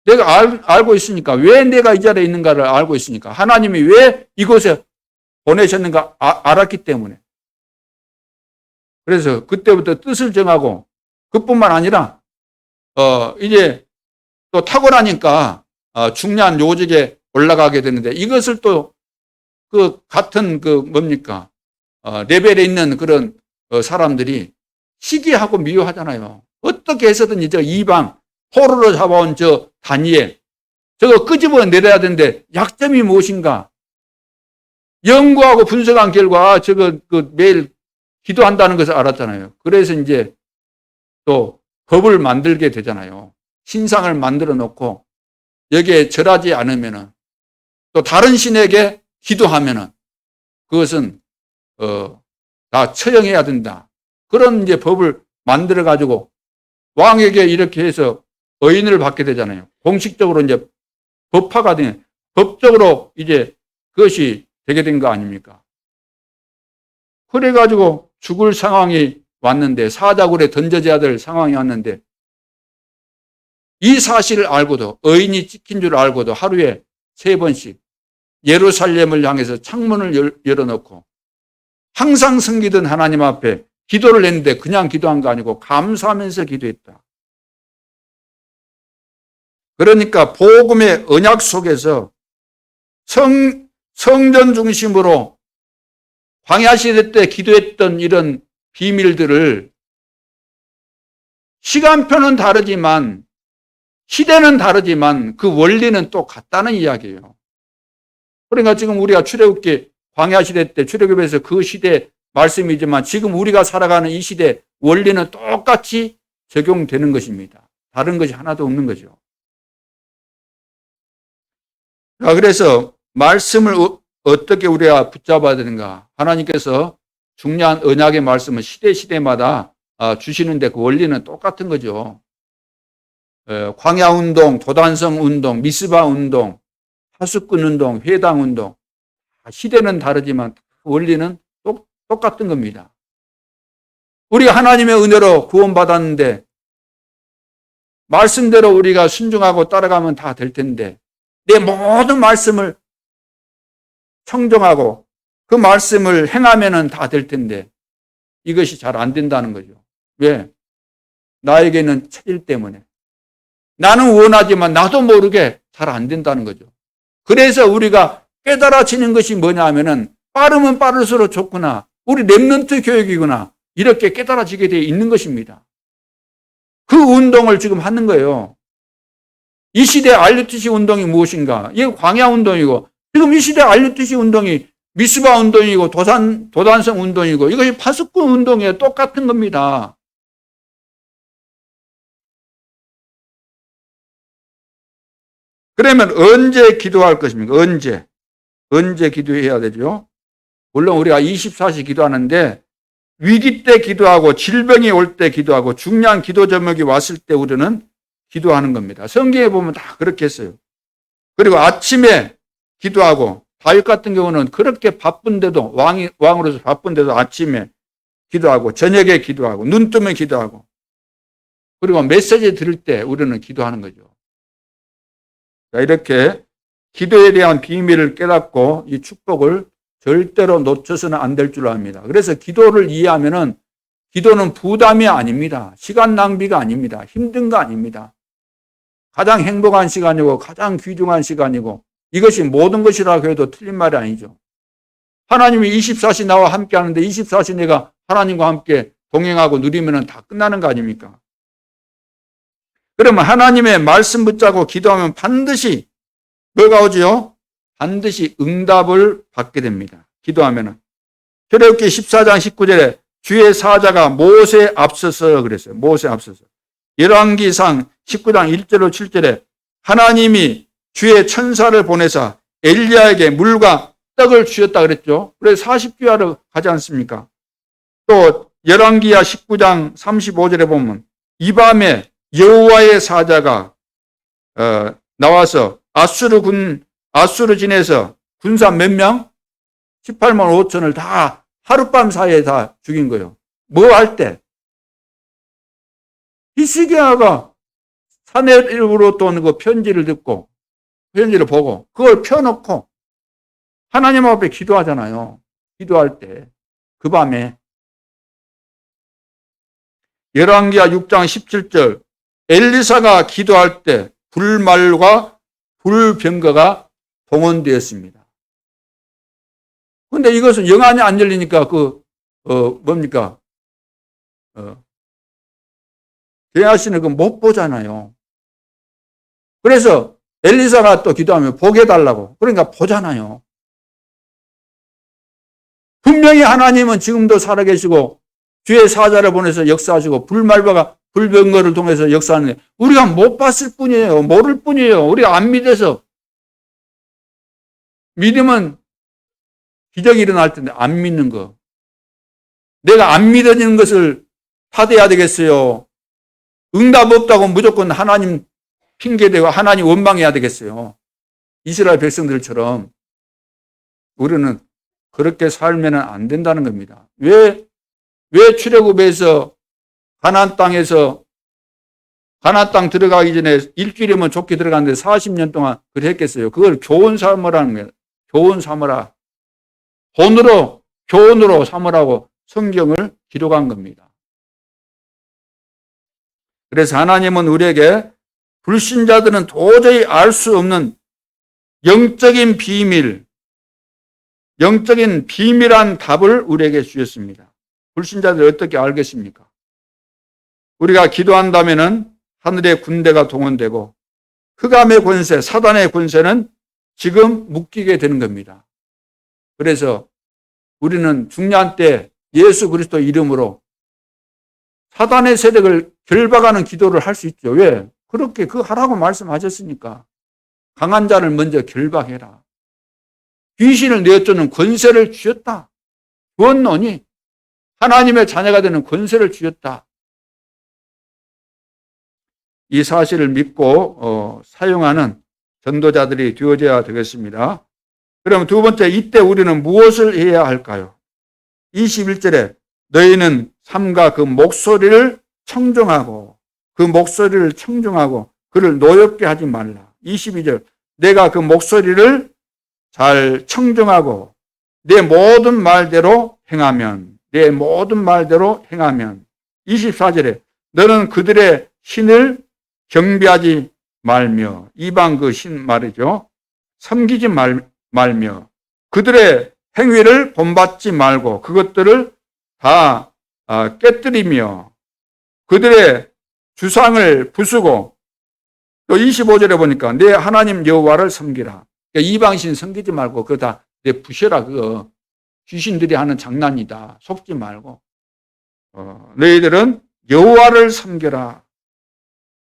내가 알고 있으니까. 왜 내가 이 자리에 있는가를 알고 있으니까. 하나님이 왜 이곳에 보내셨는가 알았기 때문에. 그래서 그때부터 뜻을 정하고 그뿐만 아니라 이제 또 탁월하니까 중요한 요직에 올라가게 되는데 이것을 또 그 같은 뭡니까? 레벨에 있는 그런 사람들이 시기하고 미워하잖아요. 어떻게 해서든 저 이방 포로로 잡아온 저 다니엘 저거 끄집어 내려야 되는데 약점이 무엇인가? 연구하고 분석한 결과 저거 매일 기도한다는 것을 알았잖아요. 그래서 이제 또 법을 만들게 되잖아요. 신상을 만들어 놓고 여기에 절하지 않으면은 또 다른 신에게 기도하면은 그것은 다 처형해야 된다. 그런 이제 법을 만들어 가지고 왕에게 이렇게 해서 의인을 받게 되잖아요. 공식적으로 이제 법화가 된 법적으로 이제 그것이 되게 된 거 아닙니까? 그래 가지고 죽을 상황이 왔는데 사자굴에 던져져야 될 상황이 왔는데 이 사실을 알고도 의인이 찍힌 줄 알고도 하루에 3번씩 예루살렘을 향해서 창문을 열어놓고 항상 섬기던 하나님 앞에 기도를 했는데 그냥 기도한 거 아니고 감사하면서 기도했다. 그러니까 복음의 언약 속에서 성전 중심으로 광야 시대 때 기도했던 이런 비밀들을 시간표는 다르지만 시대는 다르지만 그 원리는 또 같다는 이야기예요. 그러니까 지금 우리가 출애굽기 광야 시대 때 출애굽에서 그 시대 말씀이지만 지금 우리가 살아가는 이 시대 원리는 똑같이 적용되는 것입니다. 다른 것이 하나도 없는 거죠. 자, 그래서 말씀을 어떻게 우리가 붙잡아야 되는가? 하나님께서 중요한 언약의 말씀을 시대마다 주시는데 그 원리는 똑같은 거죠. 광야 운동, 도단성 운동, 미스바 운동, 하숫꾼 운동, 회당 운동. 시대는 다르지만 원리는 똑같은 겁니다. 우리가 하나님의 은혜로 구원받았는데 말씀대로 우리가 순종하고 따라가면 다 될 텐데 내 모든 말씀을 청정하고 그 말씀을 행하면 다 될 텐데 이것이 잘 안 된다는 거죠. 왜? 나에게는 체질 때문에. 나는 원하지만 나도 모르게 잘 안 된다는 거죠. 그래서 우리가 깨달아지는 것이 뭐냐 하면은 빠르면 빠를수록 좋구나. 우리 렘넌트 교육이구나. 이렇게 깨달아지게 되어 있는 것입니다. 그 운동을 지금 하는 거예요. 이 시대 RUTC 운동이 무엇인가? 이게 광야 운동이고 지금 이 시대 RUTC 운동이 미스바 운동이고 도단성 운동이고 이것이 파수꾼 운동에 똑같은 겁니다. 그러면 언제 기도할 것입니까? 언제 기도해야 되죠? 물론 우리가 24시 기도하는데 위기 때 기도하고 질병이 올 때 기도하고 중요한 기도 제목이 왔을 때 우리는 기도하는 겁니다. 성경에 보면 다 그렇게 했어요. 그리고 아침에 기도하고 다윗 같은 경우는 그렇게 바쁜데도 왕으로서 바쁜데도 아침에 기도하고 저녁에 기도하고 눈 뜨면 기도하고 그리고 메시지 들을 때 우리는 기도하는 거죠. 자, 이렇게 기도에 대한 비밀을 깨닫고 이 축복을 절대로 놓쳐서는 안 될 줄 압니다. 그래서 기도를 이해하면은 기도는 부담이 아닙니다. 시간 낭비가 아닙니다. 힘든 거 아닙니다. 가장 행복한 시간이고 가장 귀중한 시간이고 이것이 모든 것이라고 해도 틀린 말이 아니죠. 하나님이 24시 나와 함께 하는데 24시 내가 하나님과 함께 동행하고 누리면 다 끝나는 거 아닙니까? 그러면 하나님의 말씀 붙잡고 기도하면 반드시 뭐가 오지요? 반드시 응답을 받게 됩니다. 기도하면은. 출애굽기 14장 19절에 주의 사자가 모세 앞서서 그랬어요. 모세 앞서서. 열왕기상 19장 1절로 7절에 하나님이 주의 천사를 보내사 엘리야에게 물과 떡을 주셨다 그랬죠. 그래서 40귀하러 가지 않습니까? 또 열왕기하 19장 35절에 보면 이 밤에 여호와의 사자가 나와서 아수르 진에서 군사 몇 명? 18만 5천을 다 하룻밤 사이에 다 죽인 거예요. 뭐 할 때? 히스기야가 사내로부터 온 그 편지를 듣고 편지를 보고 그걸 펴놓고 하나님 앞에 기도하잖아요. 기도할 때 그 밤에 열왕기하 6장 17절 엘리사가 기도할 때 불말과 불병거가 동원되었습니다. 그런데 이것은 영안이 안 열리니까 뭡니까? 게하시는 그 못 보잖아요. 그래서 엘리사가 또 기도하면 보게 해달라고. 그러니까 보잖아요. 분명히 하나님은 지금도 살아계시고 주의 사자를 보내서 역사하시고 불말과 불병거를 통해서 역사하는데 우리가 못 봤을 뿐이에요. 모를 뿐이에요. 우리가 안 믿어서. 믿으면 기적이 일어날 텐데 안 믿는 거. 내가 안 믿어지는 것을 탓해야 되겠어요. 응답 없다고 무조건 하나님 핑계대고 하나님 원망해야 되겠어요. 이스라엘 백성들처럼 우리는 그렇게 살면 안 된다는 겁니다. 왜 출애굽에서 가나안 땅에서 가나안 땅 들어가기 전에 일주일이면 좋게 들어갔는데 40년 동안 그렇게 했겠어요. 그걸 교훈 삼으라는 거예요. 교훈 삼으라. 교훈으로 삼으라고 성경을 기록한 겁니다. 그래서 하나님은 우리에게 불신자들은 도저히 알 수 없는 영적인 비밀한 답을 우리에게 주셨습니다. 불신자들이 어떻게 알겠습니까? 우리가 기도한다면은 하늘의 군대가 동원되고 흑암의 권세, 사단의 권세는 지금 묶이게 되는 겁니다. 그래서 우리는 중요한 때 예수 그리스도 이름으로 사단의 세력을 결박하는 기도를 할 수 있죠. 왜? 그렇게 하라고 말씀하셨으니까. 강한 자를 먼저 결박해라. 귀신을 내어쫓는 권세를 주셨다. 주었노니 하나님의 자녀가 되는 권세를 주셨다. 이 사실을 믿고 사용하는 전도자들이 되어져야 되겠습니다. 그럼 두 번째, 이때 우리는 무엇을 해야 할까요? 21절에 너희는 삼가 그 목소리를 청정하고 그를 노엽게 하지 말라. 22절 내가 그 목소리를 잘 청정하고 내 모든 말대로 행하면 24절에 너는 그들의 신을 경배하지 말며 이방 그 신 말이죠. 섬기지 말며 그들의 행위를 본받지 말고 그것들을 다 깨뜨리며 그들의 주상을 부수고 또 25절에 보니까 내 하나님 여호와를 섬기라. 그러니까 이방신 섬기지 말고 그거 다 내 부셔라. 그거 귀신들이 하는 장난이다. 속지 말고 너희들은 여호와를 섬겨라.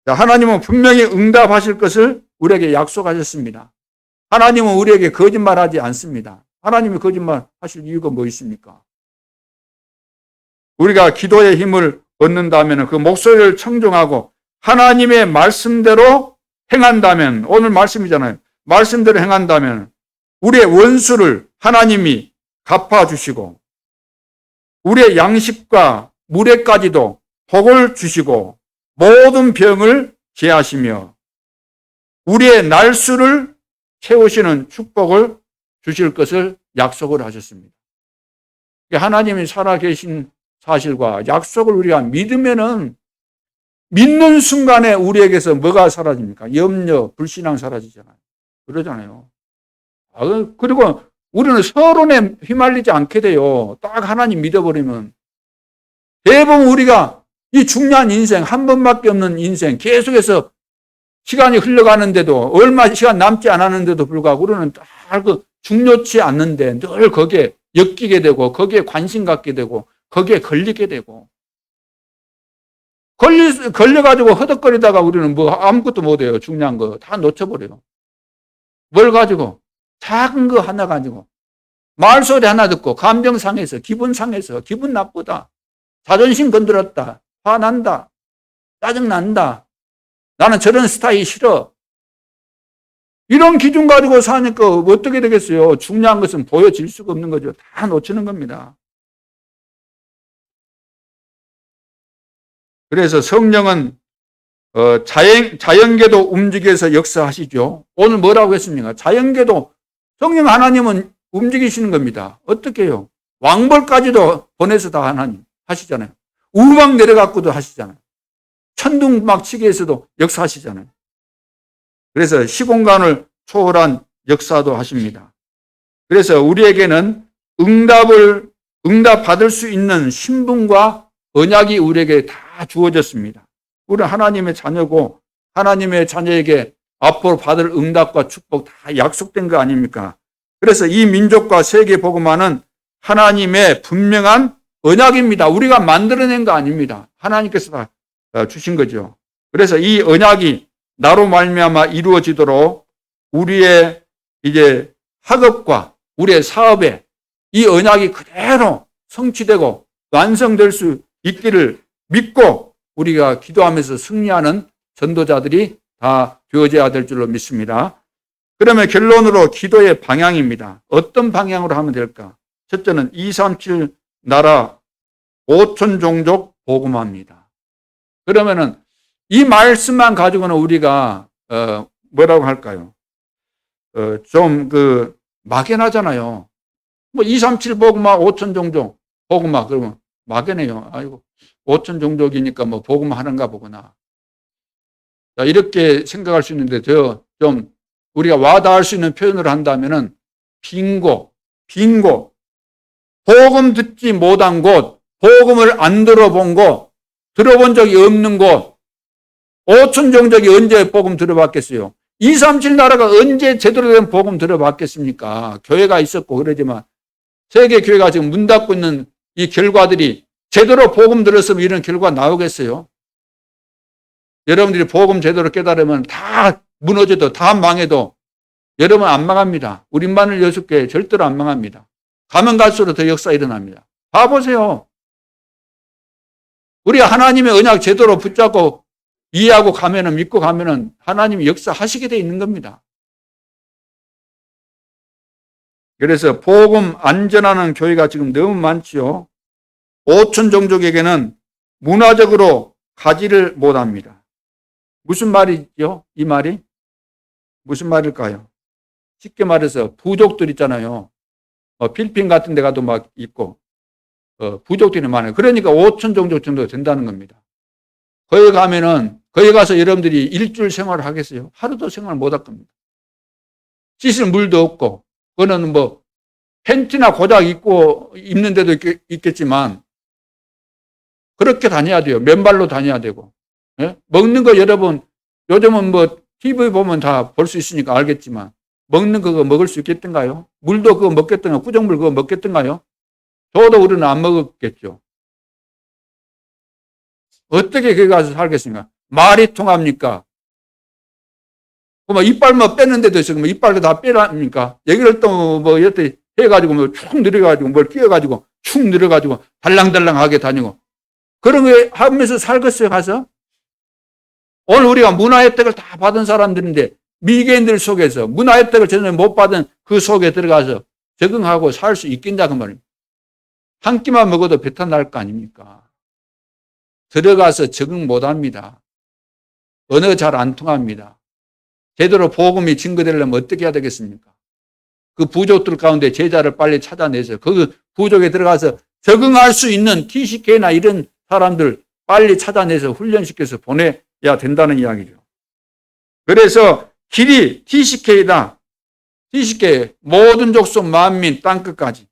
하나님은 분명히 응답하실 것을 우리에게 약속하셨습니다. 하나님은 우리에게 거짓말하지 않습니다. 하나님이 거짓말 하실 이유가 뭐 있습니까? 우리가 기도의 힘을 얻는다면 그 목소리를 청정하고 하나님의 말씀대로 행한다면, 오늘 말씀이잖아요. 말씀대로 행한다면 우리의 원수를 하나님이 갚아주시고 우리의 양식과 물에까지도 복을 주시고 모든 병을 제하시며 우리의 날수를 채우시는 축복을 주실 것을 약속을 하셨습니다. 하나님이 살아계신 사실과 약속을 우리가 믿으면은 믿는 순간에 우리에게서 뭐가 사라집니까? 염려, 불신앙 사라지잖아요. 그러잖아요. 그리고 우리는 서론에 휘말리지 않게 돼요. 딱 하나님 믿어버리면. 대부분 우리가 이 중요한 인생, 한 번밖에 없는 인생, 계속해서 시간이 흘러가는데도, 얼마 시간 남지 않았는데도 불구하고 우리는 딱 중요치 않는데 늘 거기에 엮이게 되고, 거기에 관심 갖게 되고, 거기에 걸리게 되고. 걸려가지고 허덕거리다가 우리는 뭐 아무것도 못해요. 중요한 거 다 놓쳐버려요. 뭘 가지고? 작은 거 하나 가지고. 말소리 하나 듣고 감정 상해서, 기분 상해서, 기분 나쁘다. 자존심 건드렸다. 화난다. 짜증난다. 나는 저런 스타일이 싫어. 이런 기준 가지고 사니까 어떻게 되겠어요? 중요한 것은 보여질 수가 없는 거죠. 다 놓치는 겁니다. 그래서 성령은 자연계도 움직여서 역사하시죠. 오늘 뭐라고 했습니까? 자연계도 성령 하나님은 움직이시는 겁니다. 어떻게 해요? 왕벌까지도 보내서 다 하나님 하시잖아요. 우박 내려갖고도 하시잖아요. 천둥막 치기에서도 역사하시잖아요. 그래서 시공간을 초월한 역사도 하십니다. 그래서 우리에게는 응답 받을 수 있는 신분과 언약이 우리에게 다 주어졌습니다. 우리는 하나님의 자녀고 하나님의 자녀에게 앞으로 받을 응답과 축복 다 약속된 거 아닙니까? 그래서 이 민족과 세계 복음화는 하나님의 분명한 언약입니다. 우리가 만들어낸 거 아닙니다. 하나님께서 다 주신 거죠. 그래서 이 언약이 나로 말미암아 이루어지도록 우리의 이제 학업과 우리의 사업에 이 언약이 그대로 성취되고 완성될 수 있기를 믿고 우리가 기도하면서 승리하는 전도자들이 다 되어져야 될 줄로 믿습니다. 그러면 결론으로 기도의 방향입니다. 어떤 방향으로 하면 될까? 첫째는 237 나라 5천 종족 복음화입니다. 그러면은 이 말씀만 가지고는 우리가 뭐라고 할까요? 좀 막연하잖아요. 뭐 237 복음화 5천 종족 복음화 그러면 막연해요. 아이고 5천 종족이니까 뭐 복음화 하는가 보구나. 자, 이렇게 생각할 수 있는데 좀 우리가 와닿을 수 있는 표현을 한다면은 빙고 복음 듣지 못한 곳, 복음을 안 들어본 곳, 들어본 적이 없는 곳, 5천 종족이 언제 복음 들어봤겠어요? 237 나라가 언제 제대로 된 복음 들어봤겠습니까? 교회가 있었고 그러지만 세계 교회가 지금 문 닫고 있는 이 결과들이 제대로 복음 들었으면 이런 결과 나오겠어요? 여러분들이 복음 제대로 깨달으면 다 무너져도 다 망해도 여러분 안 망합니다. 우리만을 6개 절대로 안 망합니다. 가면 갈수록 더 역사 일어납니다. 봐보세요. 우리 하나님의 언약 제대로 붙잡고 이해하고 가면은, 믿고 가면은 하나님이 역사하시게 돼 있는 겁니다. 그래서 복음 안전하는 교회가 지금 너무 많지요. 5천 종족에게는 문화적으로 가지를 못합니다. 무슨 말이죠? 이 말이? 무슨 말일까요? 쉽게 말해서 부족들 있잖아요. 필리핀 같은 데 가도 막 있고 부족들이 많아요. 그러니까 5천 종족 정도 된다는 겁니다. 거기 가면은 거기 가서 여러분들이 일주일 생활을 하겠어요? 하루도 생활 못 할 겁니다. 씻을 물도 없고 그거는 뭐 팬티나 고작 입는 데도 있겠지만 그렇게 다녀야 돼요. 맨발로 다녀야 되고. 예? 먹는 거 여러분 요즘은 뭐 TV 보면 다 볼 수 있으니까 알겠지만 먹는 거 그거 먹을 수 있겠던가요? 물도 그거 먹겠던가요? 구정물 그거 먹겠던가요? 저도 우리는 안 먹었겠죠. 어떻게 거기 가서 살겠습니까? 말이 통합니까? 그럼 이빨만 빼는 데도 있어. 그럼 이빨도 다 빼랍니까? 여기를 또 뭐 이렇게 해가지고 뭐 축 늘어가지고 뭘 끼워가지고 축 늘어가지고 달랑달랑하게 다니고 그런 거 하면서 살겠어요, 가서? 오늘 우리가 문화혜택을 다 받은 사람들인데 미개인들 속에서 문화혜택을 전혀 못 받은 그 속에 들어가서 적응하고 살 수 있겠냐 그 말입니다. 한 끼만 먹어도 배탈 날 거 아닙니까? 들어가서 적응 못합니다. 언어 잘 안 통합니다. 제대로 복음이 증거되려면 어떻게 해야 되겠습니까? 그 부족들 가운데 제자를 빨리 찾아내서 그 부족에 들어가서 적응할 수 있는 TCK나 이런 사람들 빨리 찾아내서 훈련시켜서 보내야 된다는 이야기죠. 그래서 길이 TCK다. TCK 모든 족속 만민 땅끝까지.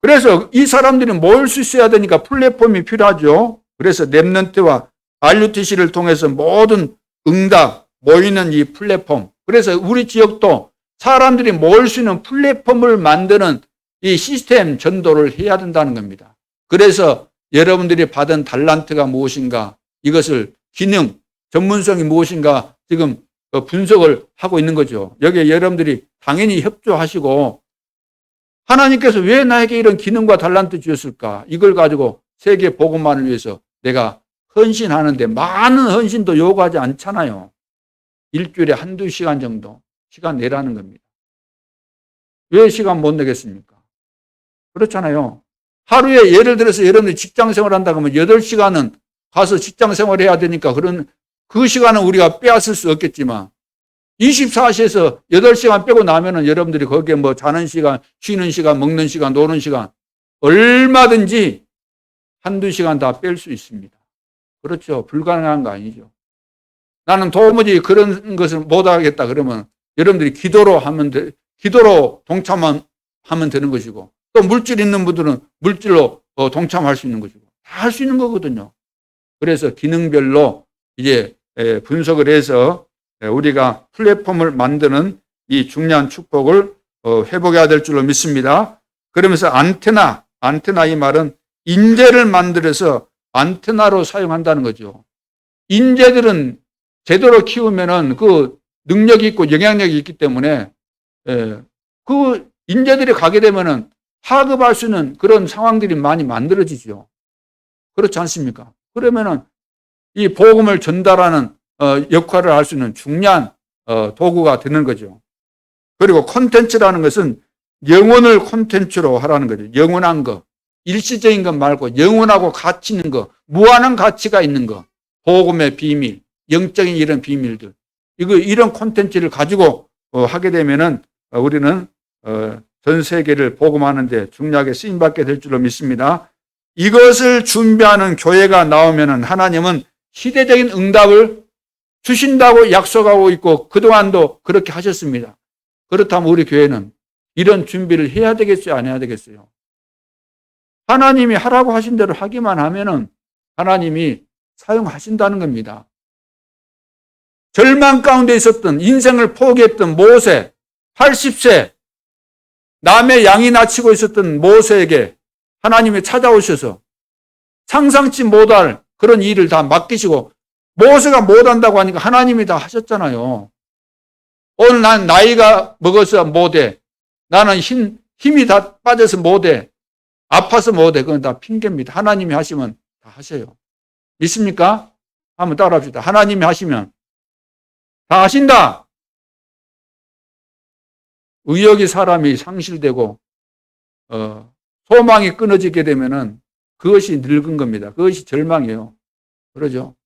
그래서 이 사람들이 모일 수 있어야 되니까 플랫폼이 필요하죠. 그래서 랩넌트와 RUTC를 통해서 모든 응답 모이는 이 플랫폼. 그래서 우리 지역도 사람들이 모일 수 있는 플랫폼을 만드는 이 시스템 전도를 해야 된다는 겁니다. 그래서 여러분들이 받은 달란트가 무엇인가, 이것을 기능, 전문성이 무엇인가 지금 분석을 하고 있는 거죠. 여기에 여러분들이 당연히 협조하시고 하나님께서 왜 나에게 이런 기능과 달란트 주셨을까? 이걸 가지고 세계 복음만을 위해서 내가 헌신하는데 많은 헌신도 요구하지 않잖아요. 일주일에 한두 시간 정도 시간 내라는 겁니다. 왜 시간 못 내겠습니까? 그렇잖아요. 하루에 예를 들어서 여러분들이 직장 생활 한다 그러면 8시간은 가서 직장 생활 해야 되니까 그 시간은 우리가 빼앗을 수 없겠지만 24시에서 8시간 빼고 나면은 여러분들이 거기에 뭐 자는 시간, 쉬는 시간, 먹는 시간, 노는 시간 얼마든지 한두 시간 다 뺄 수 있습니다. 그렇죠. 불가능한 거 아니죠. 나는 도무지 그런 것을 못하겠다 그러면 여러분들이 기도로 동참하면 되는 것이고 또 물질 있는 분들은 물질로 동참할 수 있는 것이고 다 할 수 있는 거거든요. 그래서 기능별로 이제 분석을 해서 우리가 플랫폼을 만드는 이 중요한 축복을 회복해야 될 줄로 믿습니다. 그러면서 안테나 이 말은 인재를 만들어서 안테나로 사용한다는 거죠. 인재들은 제대로 키우면은 그 능력이 있고 영향력이 있기 때문에 그 인재들이 가게 되면은 하급할 수 있는 그런 상황들이 많이 만들어지죠. 그렇지 않습니까? 그러면은 이 복음을 전달하는 역할을 할 수 있는 중요한 도구가 되는 거죠. 그리고 콘텐츠라는 것은 영혼을 콘텐츠로 하라는 거죠. 영원한 거, 일시적인 것 말고 영원하고 가치 있는 거, 무한한 가치가 있는 거, 복음의 비밀, 영적인 이런 비밀들, 이런 콘텐츠를 가지고 하게 되면은 우리는 전 세계를 복음하는데 중요하게 쓰임받게 될 줄로 믿습니다. 이것을 준비하는 교회가 나오면은 하나님은 시대적인 응답을 주신다고 약속하고 있고 그동안도 그렇게 하셨습니다. 그렇다면 우리 교회는 이런 준비를 해야 되겠어요? 안 해야 되겠어요? 하나님이 하라고 하신 대로 하기만 하면은 하나님이 사용하신다는 겁니다. 절망 가운데 있었던, 인생을 포기했던 모세, 80세 남의 양이 낳치고 있었던 모세에게 하나님이 찾아오셔서 상상치 못할 그런 일을 다 맡기시고, 모세가 못한다고 하니까 하나님이 다 하셨잖아요. 오늘 난 나이가 먹어서 못해. 나는 힘이 다 빠져서 못해. 아파서 못해. 그건 다 핑계입니다. 하나님이 하시면 다 하세요. 믿습니까? 한번 따라합시다. 하나님이 하시면 다 하신다. 의욕이 사람이 상실되고 소망이 끊어지게 되면은 그것이 늙은 겁니다. 그것이 절망이에요. 그러죠?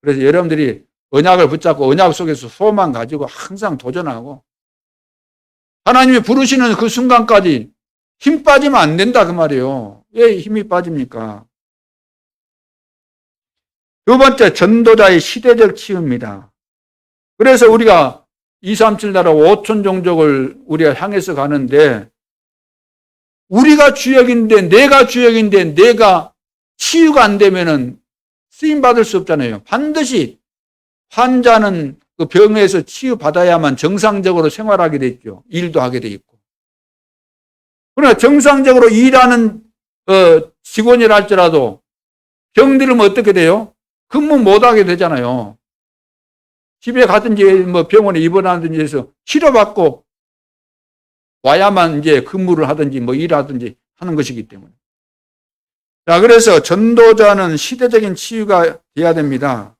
그래서 여러분들이 언약을 붙잡고 언약 속에서 소망 가지고 항상 도전하고, 하나님이 부르시는 그 순간까지 힘 빠지면 안 된다 그 말이에요. 왜 힘이 빠집니까? 두 번째, 전도자의 시대적 치유입니다. 그래서 우리가 237 나라 5천 종족을 우리가 향해서 가는데, 우리가 주역인데, 내가 주역인데, 내가 치유가 안 되면은 쓰임 받을 수 없잖아요. 반드시 환자는 그 병에서 치유받아야만 정상적으로 생활하게 돼 있죠. 일도 하게 돼 있고. 그러나 정상적으로 일하는 직원이라 할지라도 병 들으면 어떻게 돼요? 근무 못 하게 되잖아요. 집에 가든지 뭐 병원에 입원하든지 해서 치료받고 와야만 이제 근무를 하든지 뭐 일하든지 하는 것이기 때문에. 자, 그래서 전도자는 시대적인 치유가 돼야 됩니다.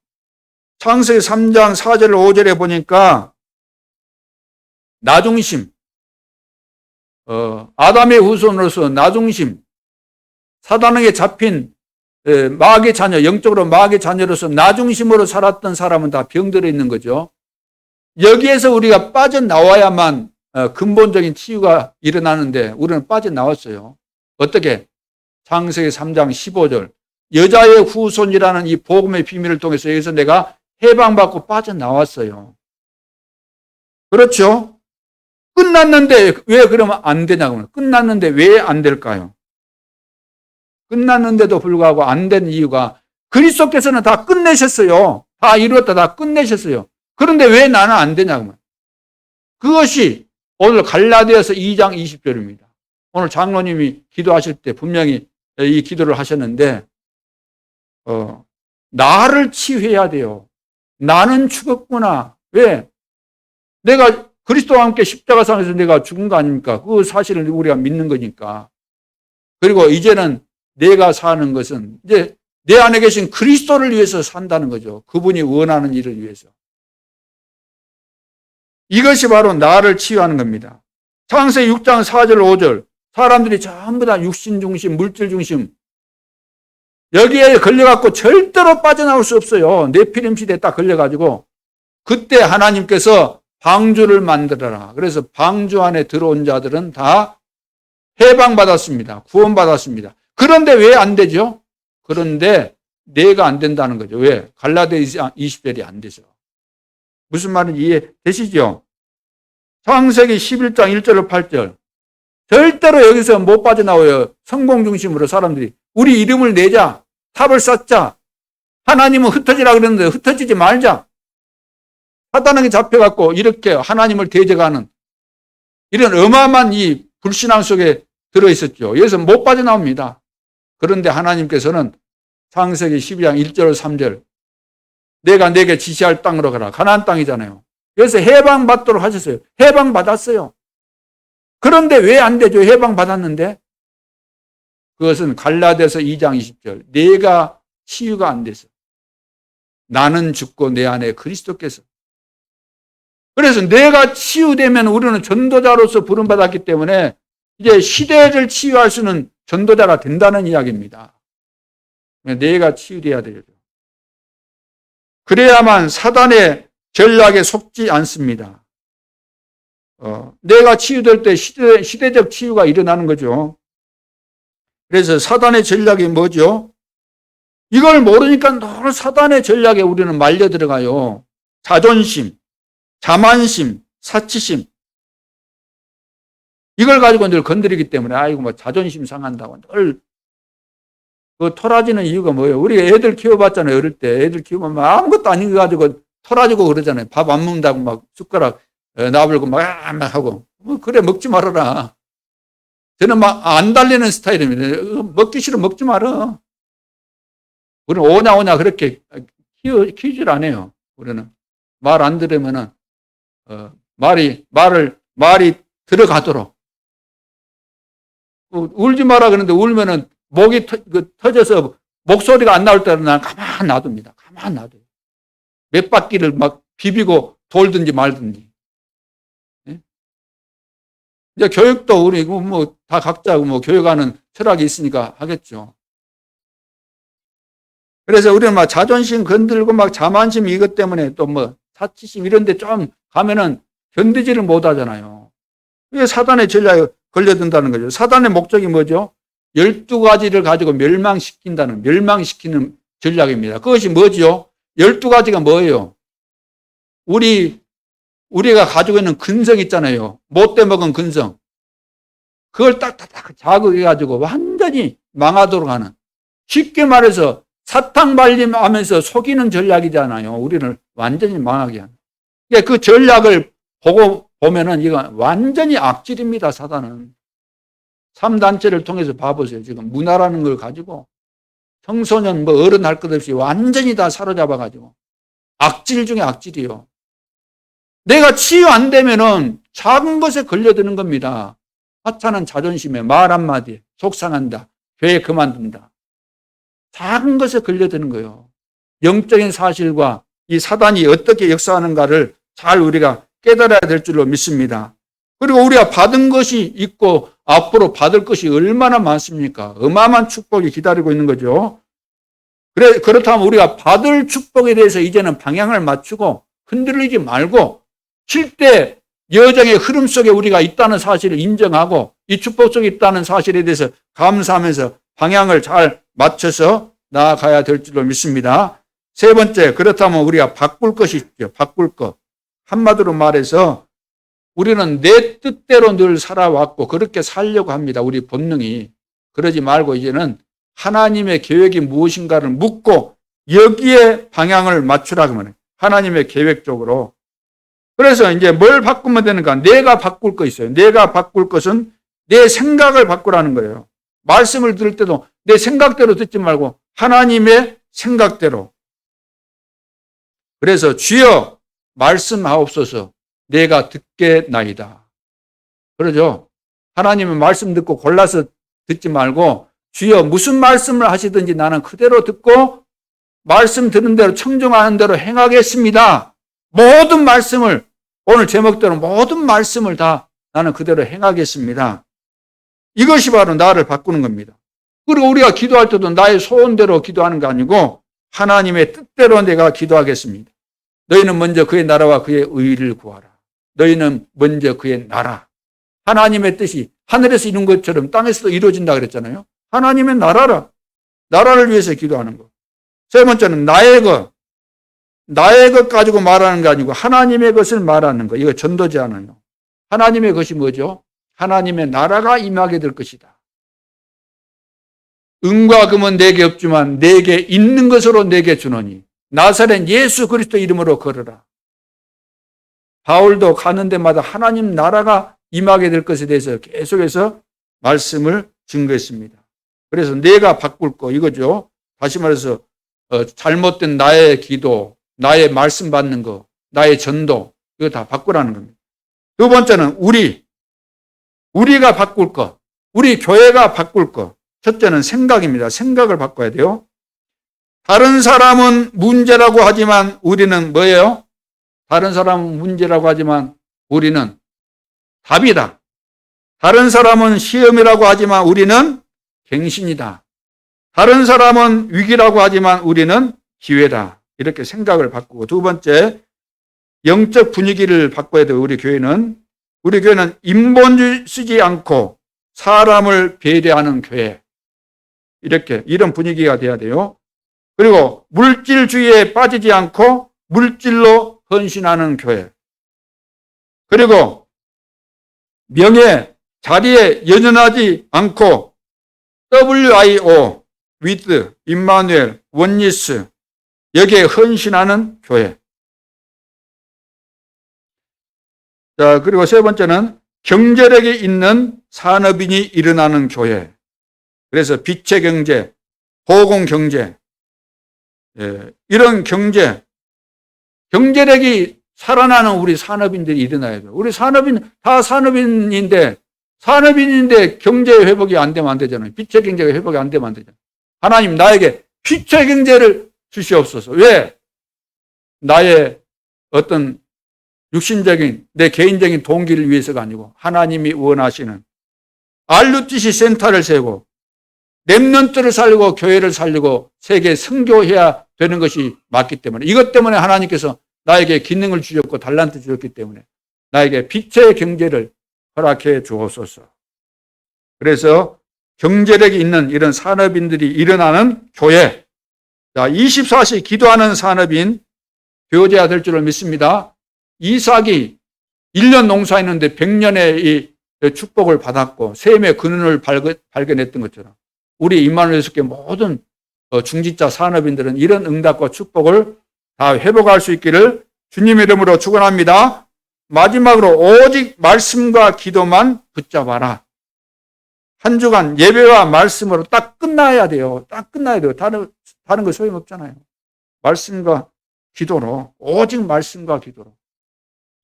창세기 3장 4절 5절에 보니까 나중심, 아담의 후손으로서 나중심, 사단에게 잡힌 마귀의 자녀, 영적으로 마귀의 자녀로서 나중심으로 살았던 사람은 다 병들어 있는 거죠. 여기에서 우리가 빠져나와야만 근본적인 치유가 일어나는데 우리는 빠져나왔어요. 어떻게? 창세기 3장 15절. 여자의 후손이라는 이 복음의 비밀을 통해서 여기서 내가 해방받고 빠져나왔어요. 그렇죠? 끝났는데 왜 그러면 안 되냐고. 끝났는데 왜 안 될까요? 끝났는데도 불구하고 안 된 이유가 그리스도께서는 다 끝내셨어요. 다 이루었다, 다 끝내셨어요. 그런데 왜 나는 안 되냐고. 그것이 오늘 갈라디아서 2장 20절입니다. 오늘 장로님이 기도하실 때 분명히 이 기도를 하셨는데, 나를 치유해야 돼요. 나는 죽었구나. 왜? 내가 그리스도와 함께 십자가상에서 내가 죽은 거 아닙니까? 그 사실을 우리가 믿는 거니까. 그리고 이제는 내가 사는 것은 이제 내 안에 계신 그리스도를 위해서 산다는 거죠. 그분이 원하는 일을 위해서. 이것이 바로 나를 치유하는 겁니다. 창세기 6장 4절 5절. 사람들이 전부 다 육신 중심, 물질 중심. 여기에 걸려갖고 절대로 빠져나올 수 없어요. 네피림 시대에 딱 걸려가지고. 그때 하나님께서 방주를 만들어라. 그래서 방주 안에 들어온 자들은 다 해방받았습니다. 구원받았습니다. 그런데 왜 안 되죠? 그런데 내가 안 된다는 거죠. 왜? 갈라디아 20절이 안 돼서. 무슨 말인지 이해되시죠? 창세기 11장 1절로 8절. 절대로 여기서 못 빠져나와요. 성공 중심으로 사람들이. 우리 이름을 내자. 탑을 쌓자. 하나님은 흩어지라 그랬는데 흩어지지 말자. 사단에게 잡혀갖고 이렇게 하나님을 대적하는 이런 어마어마한 이 불신앙 속에 들어있었죠. 여기서 못 빠져나옵니다. 그런데 하나님께서는 창세기 12장 1절 3절 내가 내게 지시할 땅으로 가라. 가나안 땅이잖아요. 여기서 해방받도록 하셨어요. 해방받았어요. 그런데 왜 안 되죠? 해방받았는데. 그것은 갈라디아서 2장 20절. 내가 치유가 안 돼서. 나는 죽고 내 안에 그리스도께서. 그래서 내가 치유되면 우리는 전도자로서 부름받았기 때문에 이제 시대를 치유할 수는 전도자가 된다는 이야기입니다. 내가 치유돼야 되죠. 그래야만 사단의 전략에 속지 않습니다. 내가 치유될 때 시대적 치유가 일어나는 거죠. 그래서 사단의 전략이 뭐죠? 이걸 모르니까 늘 사단의 전략에 우리는 말려 들어가요. 자존심, 자만심, 사치심. 이걸 가지고 늘 건드리기 때문에 아이고 뭐 자존심 상한다고 늘 그 토라지는 이유가 뭐예요? 우리가 애들 키워봤잖아요. 어릴 때 애들 키우면 아무것도 아닌 거 가지고 토라지고 그러잖아요. 밥 안 먹는다고 막 숟가락 나불고 막 하고. 그래, 먹지 말아라. 저는 막 안 달리는 스타일입니다. 먹기 싫으면 먹지 말아. 우리는 오냐 그렇게 키우질 않아요. 우리는 말 안 들으면은 말이 들어가도록. 울지 마라 그러는데 울면은 목이 터져서 목소리가 안 나올 때는 난 가만 놔둡니다. 가만 놔둬요. 몇 바퀴를 막 비비고 돌든지 말든지. 네? 이제 교육도 우리 뭐 다 각자 뭐 교육하는 철학이 있으니까 하겠죠. 그래서 우리는 막 자존심 건들고 막 자만심 이것 때문에 또 뭐 사치심 이런 데 좀 가면은 견디지를 못 하잖아요. 이게 사단의 전략에 걸려든다는 거죠. 사단의 목적이 뭐죠? 12가지를 가지고 멸망시키는 전략입니다. 그것이 뭐죠? 12가지가 뭐예요? 우리가 가지고 있는 근성 있잖아요. 못돼 먹은 근성. 그걸 딱딱딱 자극해가지고 완전히 망하도록 하는. 쉽게 말해서 사탕 발림하면서 속이는 전략이잖아요. 우리를 완전히 망하게 하는. 그러니까 그 전략을 보고 보면은 이거 완전히 악질입니다. 사단은. 3단체를 통해서 봐보세요. 지금 문화라는 걸 가지고 청소년 뭐 어른 할 것 없이 완전히 다 사로잡아가지고 악질 중에 악질이요. 내가 치유 안 되면은 작은 것에 걸려드는 겁니다. 하찮은 자존심에 말 한마디에 속상한다. 교회 그만둔다. 작은 것에 걸려드는 거예요. 영적인 사실과 이 사단이 어떻게 역사하는가를 잘 우리가 깨달아야 될 줄로 믿습니다. 그리고 우리가 받은 것이 있고 앞으로 받을 것이 얼마나 많습니까? 어마어마한 축복이 기다리고 있는 거죠. 그렇다면 우리가 받을 축복에 대해서 이제는 방향을 맞추고 흔들리지 말고 실제 여정의 흐름 속에 우리가 있다는 사실을 인정하고 이 축복 속에 있다는 사실에 대해서 감사하면서 방향을 잘 맞춰서 나아가야 될 줄로 믿습니다. 세 번째, 그렇다면 우리가 바꿀 것이 있죠. 바꿀 것. 한마디로 말해서 우리는 내 뜻대로 늘 살아왔고 그렇게 살려고 합니다. 우리 본능이. 그러지 말고 이제는 하나님의 계획이 무엇인가를 묻고 여기에 방향을 맞추라고 하면 하나님의 계획적으로. 그래서 이제 뭘 바꾸면 되는가? 내가 바꿀 거 있어요. 내가 바꿀 것은 내 생각을 바꾸라는 거예요. 말씀을 들을 때도 내 생각대로 듣지 말고 하나님의 생각대로. 그래서 주여 말씀하옵소서 내가 듣겠나이다. 그러죠? 하나님의 말씀 듣고 골라서 듣지 말고 주여 무슨 말씀을 하시든지 나는 그대로 듣고 말씀 들은 대로 청정하는 대로 행하겠습니다. 모든 말씀을 오늘 제목대로 모든 말씀을 다 나는 그대로 행하겠습니다. 이것이 바로 나를 바꾸는 겁니다. 그리고 우리가 기도할 때도 나의 소원대로 기도하는 게 아니고 하나님의 뜻대로 내가 기도하겠습니다. 너희는 먼저 그의 나라와 그의 의를 구하라. 너희는 먼저 그의 나라. 하나님의 뜻이 하늘에서 이룬 것처럼 땅에서도 이루어진다 그랬잖아요. 하나님의 나라를 위해서 기도하는 것. 세 번째는 나의 것 가지고 말하는 게 아니고 하나님의 것을 말하는 것. 이거 전도지 않아요. 하나님의 것이 뭐죠? 하나님의 나라가 임하게 될 것이다. 은과 금은 내게 없지만 내게 있는 것으로 내게 주노니 나사렛 예수 그리스도 이름으로 걸어라. 바울도 가는 데마다 하나님 나라가 임하게 될 것에 대해서 계속해서 말씀을 증거했습니다. 그래서 내가 바꿀 거 이거죠. 다시 말해서 잘못된 나의 기도, 나의 말씀 받는 거, 나의 전도 이거 다 바꾸라는 겁니다. 두 번째는 우리가 바꿀 것, 우리 교회가 바꿀 것. 첫째는 생각입니다. 생각을 바꿔야 돼요. 다른 사람은 문제라고 하지만 우리는 뭐예요? 다른 사람은 문제라고 하지만 우리는 답이다. 다른 사람은 시험이라고 하지만 우리는 갱신이다. 다른 사람은 위기라고 하지만 우리는 기회다. 이렇게 생각을 바꾸고 두 번째, 영적 분위기를 바꿔야 돼요. 우리 교회는 인본주의 쓰지 않고 사람을 배려하는 교회. 이런 분위기가 돼야 돼요. 그리고 물질주의에 빠지지 않고 물질로 헌신하는 교회. 그리고 명예, 자리에 연연하지 않고 WIO, with, 임마누엘, 원리스 여기에 헌신하는 교회. 자, 그리고 세 번째는 경제력이 있는 산업인이 일어나는 교회. 그래서 빛의 경제, 보공 경제, 이런 경제력이 살아나는 우리 산업인들이 일어나야 돼요. 우리 다 산업인인데 경제 회복이 안 되면 안 되잖아요. 빛의 경제가 회복이 안 되면 안 되잖아요. 하나님, 나에게 빛의 경제를 주시옵소서. 왜? 나의 어떤 육신적인 내 개인적인 동기를 위해서가 아니고 하나님이 원하시는 RUTC 센터를 세우고 렘넌트를 살리고 교회를 살리고 세계에 선교해야 되는 것이 맞기 때문에, 이것 때문에 하나님께서 나에게 기능을 주셨고 달란트 주셨기 때문에 나에게 빛의 경제를 허락해 주옵소서. 그래서 경제력이 있는 이런 산업인들이 일어나는 교회, 24시 기도하는 산업인 되어져야 될 줄을 믿습니다. 이삭이 1년 농사했는데 100년의 이 축복을 받았고 셈의 근원을 발견했던 것처럼 우리 임마누엘 예수께 모든 중직자 산업인들은 이런 응답과 축복을 다 회복할 수 있기를 주님의 이름으로 축원합니다. 마지막으로 오직 말씀과 기도만 붙잡아라. 한 주간 예배와 말씀으로 딱 끝나야 돼요. 딱 끝나야 돼요. 다른 거 소용없잖아요. 말씀과 기도로, 오직 말씀과 기도로.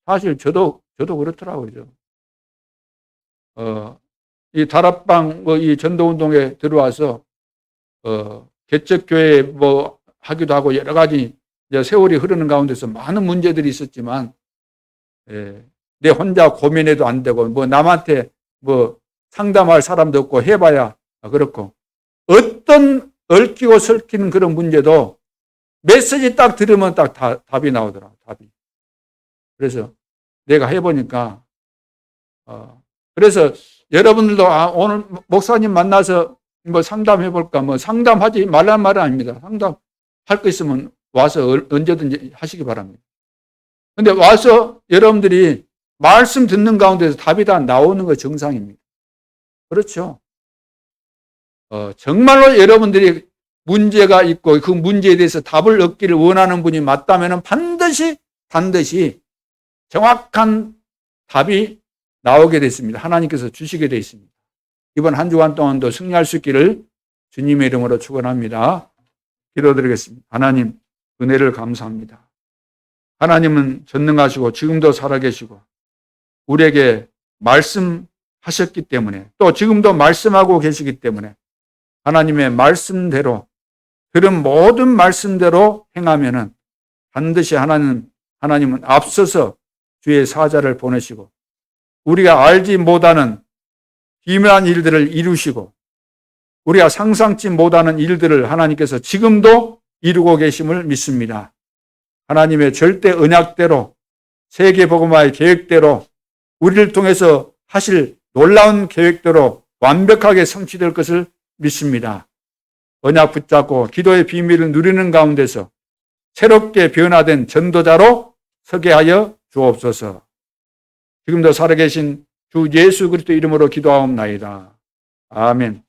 사실 저도 그렇더라고요. 이 다락방 이 전도운동에 들어와서 개척교회 하기도 하고 여러 가지 이제 세월이 흐르는 가운데서 많은 문제들이 있었지만, 내 혼자 고민해도 안 되고 남한테 상담할 사람도 없고 해봐야 그렇고, 어떤 얽히고 설키는 그런 문제도 메시지 딱 들으면 딱 답이 나오더라고요. 답이. 그래서 내가 해보니까 그래서 여러분들도 오늘 목사님 만나서 상담해볼까, 상담하지 말란 말은 아닙니다. 상담할 거 있으면 와서 언제든지 하시기 바랍니다. 근데 와서 여러분들이 말씀 듣는 가운데서 답이 다 나오는 거 정상입니다. 그렇죠? 정말로 여러분들이 문제가 있고 그 문제에 대해서 답을 얻기를 원하는 분이 맞다면 반드시 정확한 답이 나오게 됐습니다. 하나님께서 주시게 되어 있습니다. 이번 한 주간 동안도 승리할 수 있기를 주님의 이름으로 축원합니다. 기도드리겠습니다. 하나님, 은혜를 감사합니다. 하나님은 전능하시고 지금도 살아계시고 우리에게 말씀하셨기 때문에, 또 지금도 말씀하고 계시기 때문에 하나님의 말씀대로, 들은 모든 말씀대로 행하면은 반드시 하나님은 앞서서 주의 사자를 보내시고 우리가 알지 못하는 기묘한 일들을 이루시고 우리가 상상치 못하는 일들을 하나님께서 지금도 이루고 계심을 믿습니다. 하나님의 절대 언약대로, 세계복음화의 계획대로, 우리를 통해서 하실 놀라운 계획대로 완벽하게 성취될 것을 믿습니다. 언약 붙잡고 기도의 비밀을 누리는 가운데서 새롭게 변화된 전도자로 서게 하여 주옵소서. 지금도 살아계신 주 예수 그리스도 이름으로 기도하옵나이다. 아멘.